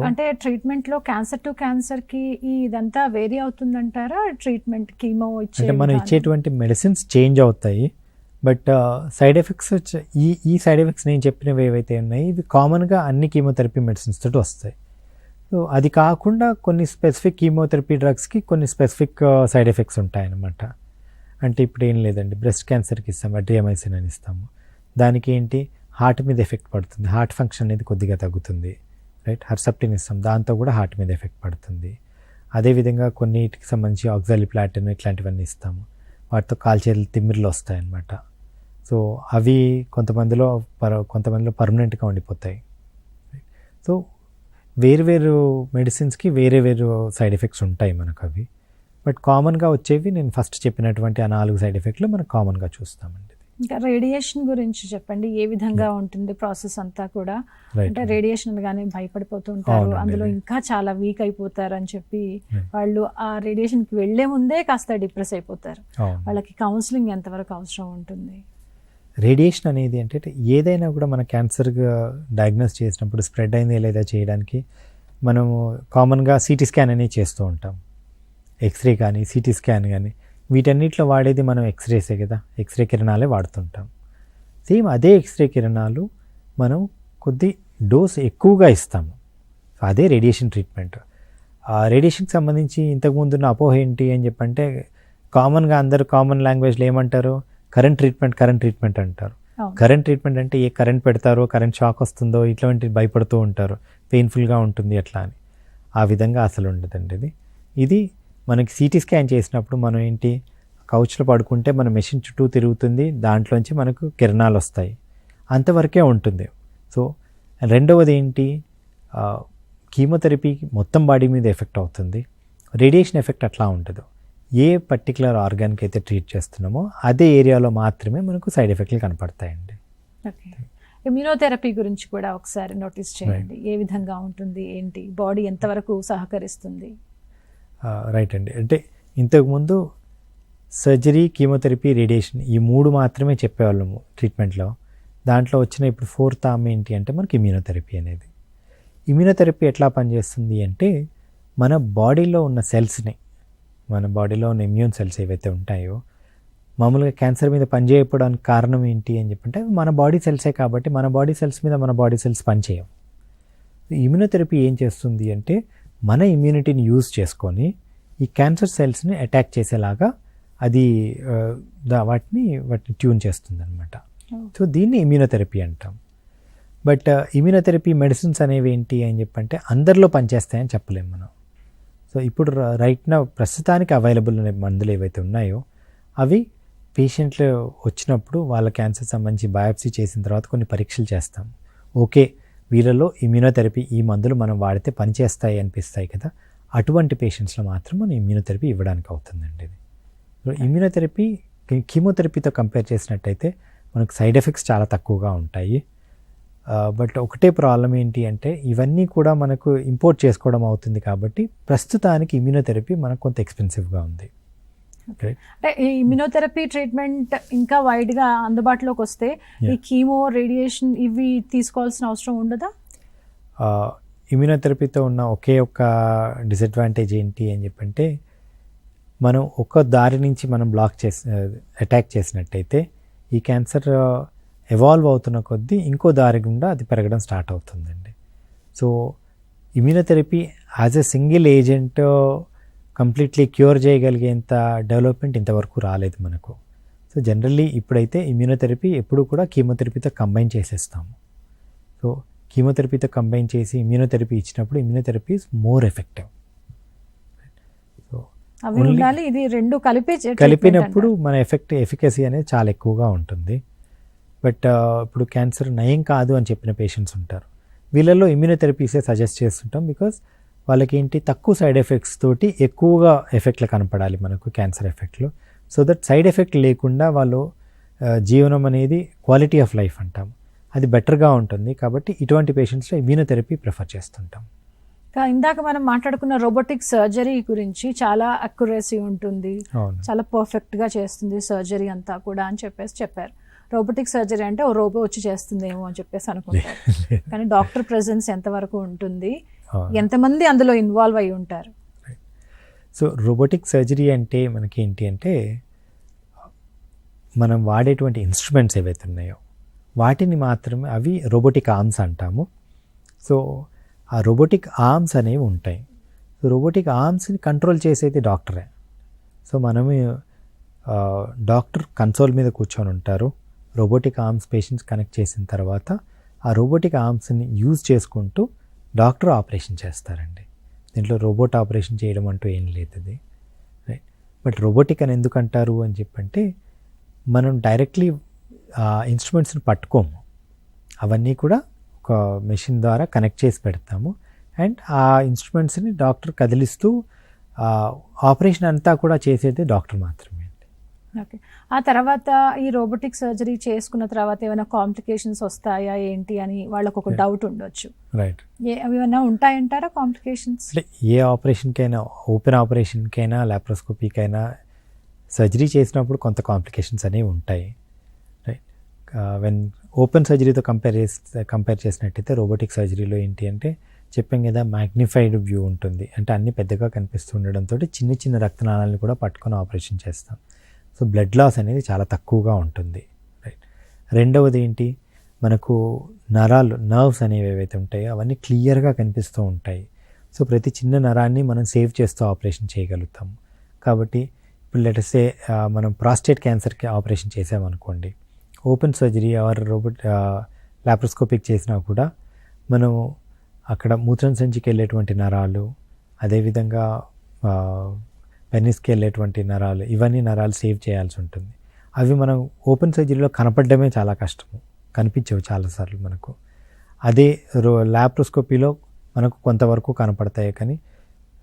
అంటే ట్రీట్మెంట్లో క్యాన్సర్ టు క్యాన్సర్కి ఇదంతా వేరీ అవుతుందంటారా? ట్రీట్మెంట్ కీమో అంటే మనం ఇచ్చేటువంటి మెడిసిన్స్ చేంజ్ అవుతాయి, బట్ సైడ్ ఎఫెక్ట్స్ ఈ సైడ్ ఎఫెక్ట్స్ నేను చెప్పినవి ఏవైతే ఉన్నాయి ఇవి కామన్గా అన్ని కీమోథెరపీ మెడిసిన్స్ తోటి వస్తాయి. సో అది కాకుండా కొన్ని స్పెసిఫిక్ కీమోథెరపీ డ్రగ్స్కి కొన్ని స్పెసిఫిక్ సైడ్ ఎఫెక్ట్స్ ఉంటాయన్నమాట. అంటే ఇప్పుడు ఏం లేదండి, బ్రెస్ట్ క్యాన్సర్కి ఇస్తాము అడ్రియామైసిన్ అని ఇస్తాము. దానికి ఏంటి, హార్ట్ మీద ఎఫెక్ట్ పడుతుంది, హార్ట్ ఫంక్షన్ అనేది కొద్దిగా తగ్గుతుంది. రైట్. హెర్సెప్టిన్ ఇస్తాం, దాంతో కూడా హార్ట్ మీద ఎఫెక్ట్ పడుతుంది. అదేవిధంగా కొన్నిటికి సంబంధించి ఆక్సాలిప్లాటిన్ ఇట్లాంటివన్నీ ఇస్తాము, వాటితో కాల్చేతులు తిమ్మిర్లు వస్తాయన్నమాట. సో అవి కొంతమందిలో పర్మనెంట్గా ఉండిపోతాయి. సో వేరు మెడిసిన్స్కి వేరే సైడ్ ఎఫెక్ట్స్ ఉంటాయి మనకు అవి. బట్ కామన్గా వచ్చేవి నేను ఫస్ట్ చెప్పినటువంటి ఆ 4 సైడ్ ఎఫెక్ట్లు మనం కామన్గా చూస్తామండి. ఇంకా రేడియేషన్ గురించి చెప్పండి, ఏ విధంగా ఉంటుంది ప్రాసెస్ అంతా కూడా? అంటే రేడియేషన్ అనగానే భయపడిపోతుంటారు, అందులో ఇంకా చాలా వీక్ అయిపోతారు అని చెప్పి వాళ్ళు ఆ రేడియేషన్కి వెళ్లే ముందే కాస్త డిప్రెస్ అయిపోతారు. వాళ్ళకి కౌన్సిలింగ్ ఎంతవరకు అవసరం ఉంటుంది? రేడియేషన్ అనేది అంటే ఏదైనా కూడా మన క్యాన్సర్గా డయాగ్నోస్ చేసినప్పుడు స్ప్రెడ్ అయింది లేదా చేయడానికి మనము కామన్గా సిటీ స్కాన్ అనేది చేస్తూ ఉంటాం. ఎక్స్రే కానీ సిటీ స్కాన్ కానీ వీటన్నిటిలో వాడేది మనం ఎక్స్రేసే కదా, ఎక్స్రే కిరణాలే వాడుతుంటాం. సేమ్ అదే ఎక్స్రే కిరణాలు మనం కొద్ది డోస్ ఎక్కువగా ఇస్తాము. అదే రేడియేషన్ ట్రీట్మెంట్. ఆ రేడియేషన్కి సంబంధించి ఇంతకుముందు ఉన్న అపోహ ఏంటి అని చెప్పంటే, కామన్గా అందరూ కామన్ లాంగ్వేజ్లో ఏమంటారు, కరెంట్ ట్రీట్మెంట్ అంటారు. కరెంట్ ట్రీట్మెంట్ అంటే ఏ కరెంట్ పెడతారో, కరెంట్ షాక్ వస్తుందో ఇట్లాంటి భయపడుతూ ఉంటారు, పెయిన్ఫుల్గా ఉంటుంది అట్లా అని. ఆ విధంగా అసలు ఉండదండి. ఇది మనకి సిటీ స్కాన్ చేసినప్పుడు మనం ఏంటి, కౌచ్లో పడుకుంటే మన మెషిన్ చుట్టూ తిరుగుతుంది, దాంట్లోంచి మనకు కిరణాలు వస్తాయి, అంతవరకే ఉంటుంది. సో రెండవది ఏంటి, కీమోథెరపీకి మొత్తం బాడీ మీద ఎఫెక్ట్ అవుతుంది, రేడియేషన్ ఎఫెక్ట్ అట్లా ఉండదు. ఏ పర్టికులర్ ఆర్గాన్కి అయితే ట్రీట్ చేస్తున్నామో అదే ఏరియాలో మాత్రమే మనకు సైడ్ ఎఫెక్ట్లు కనపడతాయండి. ఓకే, ఇమ్యూనోథెరపీ గురించి కూడా ఒకసారి నోటీస్ చేయండి, ఏ విధంగా ఉంటుంది, ఏంటి, బాడీ ఎంతవరకు సహకరిస్తుంది? రైట్ అండి. అంటే ఇంతకుముందు సర్జరీ, కీమోథెరపీ, రేడియేషన్ ఈ 3 మాత్రమే చెప్పేవాళ్ళము ట్రీట్మెంట్లో. దాంట్లో వచ్చిన ఇప్పుడు 4th ఆర్మ్ ఏంటి అంటే మనకి ఇమ్యూనోథెరపీ అనేది. ఇమ్యూనోథెరపీ ఎట్లా పనిచేస్తుంది అంటే మన బాడీలో ఉన్న సెల్స్ని, మన బాడీలో ఉన్న ఇమ్యూన్ సెల్స్ ఏవైతే ఉంటాయో మామూలుగా క్యాన్సర్ మీద పనిచేయకపోవడానికి కారణం ఏంటి అని చెప్పంటే మన బాడీ సెల్సే కాబట్టి మన బాడీ సెల్స్ మీద మన బాడీ సెల్స్ పనిచేయవు. ఇమ్యూనోథెరపీ ఏం చేస్తుంది అంటే మన ఇమ్యూనిటీని యూజ్ చేసుకొని ఈ క్యాన్సర్ సెల్స్ని అటాక్ చేసేలాగా అది వాటిని ట్యూన్ చేస్తుంది అనమాట. సో దీన్ని ఇమ్యూనోథెరపీ అంటాం. బట్ ఇమ్యూనోథెరపీ మెడిసిన్స్ అనేవి ఏంటి అని చెప్పంటే అందరిలో పనిచేస్తాయని చెప్పలేము మనం. సో ఇప్పుడు ప్రస్తుతానికి అవైలబుల్ అనే మందులు ఏవైతే ఉన్నాయో అవి పేషెంట్లు వచ్చినప్పుడు వాళ్ళ క్యాన్సర్ సంబంధించి బయాప్సీ చేసిన తర్వాత కొన్ని పరీక్షలు చేస్తాం. ఓకే, వీళ్ళలో ఇమ్యూనోథెరపీ ఈ మందులు మనం వాడితే పనిచేస్తాయి అనిపిస్తాయి కదా, అటువంటి పేషెంట్స్లో మాత్రం మనం ఇమ్యూనోథెరపీ ఇవ్వడానికి అవుతుందండి. ఇది ఇమ్యూనోథెరపీ కీమోథెరపీతో కంపేర్ చేసినట్టయితే మనకు సైడ్ ఎఫెక్ట్స్ చాలా తక్కువగా ఉంటాయి. బట్ ఒకటే ప్రాబ్లం ఏంటి అంటే ఇవన్నీ కూడా మనకు ఇంపోర్ట్ చేసుకోవడం అవుతుంది కాబట్టి ప్రస్తుతానికి ఇమ్యూనోథెరపీ మనకు కొంత ఎక్స్పెన్సివ్గా ఉంది. అంటే ఈ ఇమ్యూనోథెరపీ ట్రీట్మెంట్ ఇంకా వైడ్గా అందుబాటులోకి వస్తే ఈ కీమో, రేడియేషన్ ఇవి తీసుకోవాల్సిన అవసరం ఉండదా? ఇమ్యూనోథెరపీతో ఉన్న ఒకే ఒక్క డిసడ్వాంటేజ్ ఏంటి అని చెప్పంటే మనం ఒక దారి నుంచి మనం అటాక్ చేసినట్టయితే ఈ క్యాన్సర్ ఎవాల్వ్ అవుతున్న కొద్దీ ఇంకో దారి గుండా అది పెరగడం స్టార్ట్ అవుతుందండి. So immunotherapy as a single agent completely cure చేయగలిగేంత డెవలప్మెంట్ ఇంతవరకు రాలేదు మనకు. సో జనరల్లీ ఇప్పుడైతే ఇమ్యూనోథెరపీ ఎప్పుడు కూడా కీమోథెరపీతో కంబైన్ చేసేస్తాము. సో కీమోథెరపీతో కంబైన్ చేసి ఇమ్యూనోథెరపీ ఇచ్చినప్పుడు immunotherapy is more effective. So ఇది రెండు కలిపినప్పుడు మన ఎఫికసీ అనేది చాలా ఎక్కువగా ఉంటుంది. బట్ ఇప్పుడు క్యాన్సర్ నయం కాదు అని చెప్పిన పేషెంట్స్ ఉంటారు. వీళ్ళల్లో ఇమ్యూనోథెరపీసే సజెస్ట్ చేస్తుంటాం. బికాజ్ వాళ్ళకి ఏంటి తక్కువ సైడ్ ఎఫెక్ట్స్ తోటి ఎక్కువగా ఎఫెక్ట్లు కనపడాలి మనకు క్యాన్సర్ ఎఫెక్ట్లు. సో దట్ సైడ్ ఎఫెక్ట్ లేకుండా వాళ్ళు జీవనం అనేది క్వాలిటీ ఆఫ్ లైఫ్ అంటాం, అది బెటర్గా ఉంటుంది. కాబట్టి ఇటువంటి పేషెంట్స్లో ఇమ్యూనోథెరపీ ప్రిఫర్ చేస్తుంటాం. ఇందాక మనం మాట్లాడుకున్న రోబోటిక్ సర్జరీ గురించి చాలా అక్యురసీ ఉంటుంది, చాలా పర్ఫెక్ట్గా చేస్తుంది సర్జరీ అంతా కూడా అని చెప్పారు. రోబోటిక్ సర్జరీ అంటే ఓ రోబో వచ్చి చేస్తుందేమో అని చెప్పేసి అనుకుంటారు. కానీ డాక్టర్ ప్రెజెన్స్ ఎంతవరకు ఉంటుంది, ఎంతమంది అందులో ఇన్వాల్వ్ అయి ఉంటారు? సో రోబోటిక్ సర్జరీ అంటే మనకి ఏంటి అంటే మనం వాడేటువంటి ఇన్స్ట్రుమెంట్స్ ఏవైతే ఉన్నాయో వాటిని మాత్రమే అవి రోబోటిక్ ఆర్మ్స్ అంటాము. సో ఆ రోబోటిక్ ఆర్మ్స్ అనేవి ఉంటాయి. సో రోబోటిక్ ఆర్మ్స్ని కంట్రోల్ చేసేది డాక్టరే. సో మనము డాక్టర్ కన్సోల్ మీద కూర్చొని ఉంటారు. రోబోటిక్ ఆర్మ్స్ పేషెంట్స్ కనెక్ట్ చేసిన తర్వాత ఆ రోబోటిక్ ఆర్మ్స్ని యూజ్ చేసుకుంటూ డాక్టర్ ఆపరేషన్ చేస్తారండి. దీంట్లో రోబోట్ ఆపరేషన్ చేయడం అంటూ ఏం లేదు అది, రైట్. బట్ రోబోటిక్ అని ఎందుకు అంటారు అని చెప్పంటే మనం డైరెక్ట్లీ ఇన్స్ట్రుమెంట్స్ని పట్టుకోము, అవన్నీ కూడా ఒక మెషిన్ ద్వారా కనెక్ట్ చేసి పెడతాము. అండ్ ఆ ఇన్స్ట్రుమెంట్స్ని డాక్టర్ కదిలిస్తూ ఆపరేషన్ అంతా కూడా చేసేది డాక్టర్ మాత్రమే. ఓకే, ఆ తర్వాత ఈ రోబోటిక్ సర్జరీ చేసుకున్న తర్వాత ఏమైనా కాంప్లికేషన్స్ వస్తాయా ఏంటి అని వాళ్ళకు ఒక డౌట్ ఉండొచ్చు, రైట్? ఏమైనా ఉంటాయంటారా కాంప్లికేషన్స్? అంటే ఏ ఆపరేషన్కైనా, ఓపెన్ ఆపరేషన్కైనా లాప్రోస్కోపీకైనా సర్జరీ చేసినప్పుడు కొంత కాంప్లికేషన్స్ అనేవి ఉంటాయి, రైట్. వెన్ ఓపెన్ సర్జరీతో కంపేర్ చేసినట్టయితే రోబోటిక్ సర్జరీలో ఏంటి అంటే చెప్పాం కదా, మ్యాగ్నిఫైడ్ వ్యూ ఉంటుంది. అంటే అన్నీ పెద్దగా కనిపిస్తుండడంతో చిన్న చిన్న రక్తనాళాలను కూడా పట్టుకొని ఆపరేషన్ చేస్తాం. సో బ్లడ్ లాస్ అనేది చాలా తక్కువగా ఉంటుంది, రైట్. రెండవది ఏంటి, మనకు నర్వ్స్ అనేవి ఏవైతే ఉంటాయో అవన్నీ క్లియర్గా కనిపిస్తూ ఉంటాయి. సో ప్రతి చిన్న నరాన్ని మనం సేవ్ చేస్తూ ఆపరేషన్ చేయగలుగుతాం. కాబట్టి ఇప్పుడు లెటర్సే మనం ప్రాస్టేట్ క్యాన్సర్కి ఆపరేషన్ చేసామనుకోండి, ఓపెన్ సర్జరీ ఆర్ లాప్రోస్కోపిక్ చేసినా కూడా మనం అక్కడ మూత్రం సంచికి వెళ్ళేటువంటి నరాలు, అదేవిధంగా పెనిస్కి వెళ్ళేటువంటి నరాలు, ఇవన్నీ నరాలు సేవ్ చేయాల్సి ఉంటుంది. అవి మనం ఓపెన్ సర్జరీలో కనపడమే చాలా కష్టము, కనిపించవు చాలాసార్లు మనకు. అదే లాప్రోస్కోపీలో మనకు కొంతవరకు కనపడతాయి. కానీ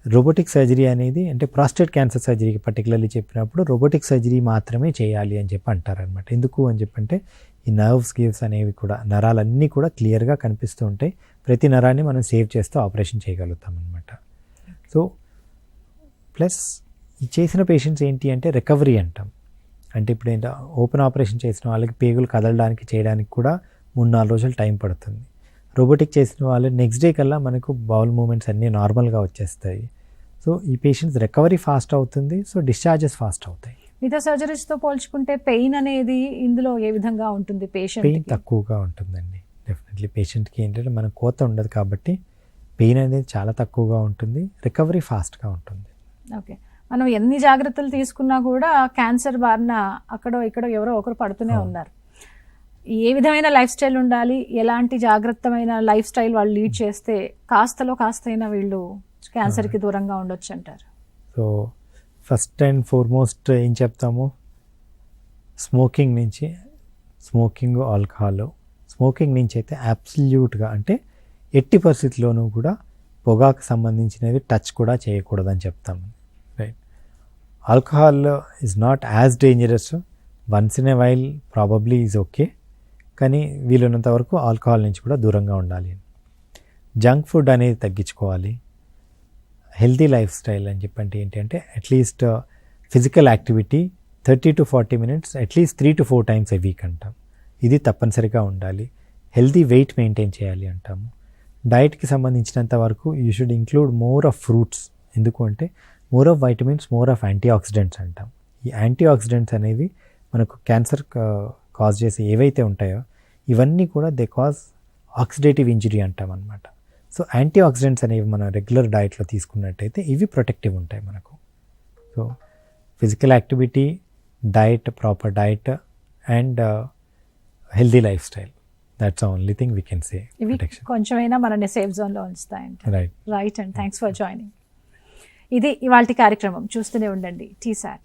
రోబోటిక్ సర్జరీ అనేది అంటే ప్రాస్టేట్ క్యాన్సర్ సర్జరీకి పర్టికులర్లీ చెప్పినప్పుడు రోబోటిక్ సర్జరీ మాత్రమే చేయాలి అని చెప్పి అంటారనమాట. ఎందుకు అని చెప్పంటే ఈ గివ్స్ అనేవి కూడా, నరాలన్నీ కూడా క్లియర్గా కనిపిస్తూ ఉంటాయి. ప్రతి నరాన్ని మనం సేవ్ చేస్తూ ఆపరేషన్ చేయగలుగుతాం అనమాట. సో ప్లస్ ఈ చేసిన పేషెంట్స్ ఏంటి అంటే రికవరీ అంటాం. అంటే ఇప్పుడు ఏంటో ఓపెన్ ఆపరేషన్ చేసిన వాళ్ళకి పేగులు కదలడానికి చేయడానికి కూడా 3-4 రోజులు టైం పడుతుంది. రోబోటిక్ చేసిన వాళ్ళు నెక్స్ట్ డే కల్లా మనకు బౌల్ మూమెంట్స్ అన్నీ నార్మల్గా వచ్చేస్తాయి. సో ఈ పేషెంట్స్ రికవరీ ఫాస్ట్ అవుతుంది, సో డిశ్చార్జెస్ ఫాస్ట్ అవుతాయి. మిగతా సర్జరీస్తో పోల్చుకుంటే పెయిన్ అనేది ఇందులో ఏ విధంగా ఉంటుంది పేషెంట్? పెయిన్ తక్కువగా ఉంటుందండి. డెఫినెట్లీ పేషెంట్కి ఏంటంటే మన కోత ఉండదు కాబట్టి పెయిన్ అనేది చాలా తక్కువగా ఉంటుంది, రికవరీ ఫాస్ట్గా ఉంటుంది. ఓకే, మనం ఎన్ని జాగ్రత్తలు తీసుకున్నా కూడా క్యాన్సర్ బారిన అక్కడో ఇక్కడో ఎవరో ఒకరు పడుతూనే ఉన్నారు. ఏ విధమైన లైఫ్ స్టైల్ ఉండాలి, ఎలాంటి జాగ్రత్తమైన లైఫ్ స్టైల్ వాళ్ళు లీడ్ చేస్తే కాస్తలో కాస్తైనా వీళ్ళు క్యాన్సర్కి దూరంగా ఉండొచ్చు అంటారు? సో ఫస్ట్ అండ్ ఫార్మోస్ట్ ఏం చెప్తాము, స్మోకింగ్ నుంచి, స్మోకింగ్ ఆల్కహాల్, స్మోకింగ్ నుంచి అయితే అబ్సల్యూట్గా అంటే ఎట్టి పరిస్థితుల్లోనూ కూడా పొగాకు సంబంధించినవి టచ్ కూడా చేయకూడదని చెప్తాము. Right, alcohol is not as dangerous, once in a while probably is okay, కానీ వీలున్నంత వరకు ఆల్కహాల్ నుంచి కూడా దూరంగా ఉండాలి. జంక్ ఫుడ్ అనేది తగ్గించుకోవాలి. హెల్తీ లైఫ్ స్టైల్ అని చెప్పంటే ఏంటంటే at least physical activity 30 to 40 minutes at least 3 to 4 times a week అంటాం. ఇది తప్పనిసరిగా ఉండాలి. హెల్తీ వెయిట్ మెయింటైన్ చేయాలి అంటాము. డైట్కి సంబంధించినంత వరకు you should include more of fruits. ఎందుకు అంటే more of vitamins, more of antioxidants అంటాం. ఈ యాంటీ ఆక్సిడెంట్స్ అనేవి మనకు క్యాన్సర్ కాజ్ చేసే ఏవైతే ఉంటాయో ఇవన్నీ కూడా దే కాజ్ ఆక్సిడేటివ్ ఇంజరీ అంటాం అనమాట. సో యాంటీ ఆక్సిడెంట్స్ అనేవి మనం రెగ్యులర్ డైట్లో తీసుకున్నట్టయితే ఇవి ప్రొటెక్టివ్ ఉంటాయి మనకు. So physical activity, diet, proper diet and healthy life style, that's only thing we can say. ఇవి కొంచెమైనా మనని సేఫ్ జోన్లో ఉంచుతాయంట. Right and thanks for joining. ఇది ఇవాల్టి కార్యక్రమం. చూస్తూనే ఉండండి TSAT.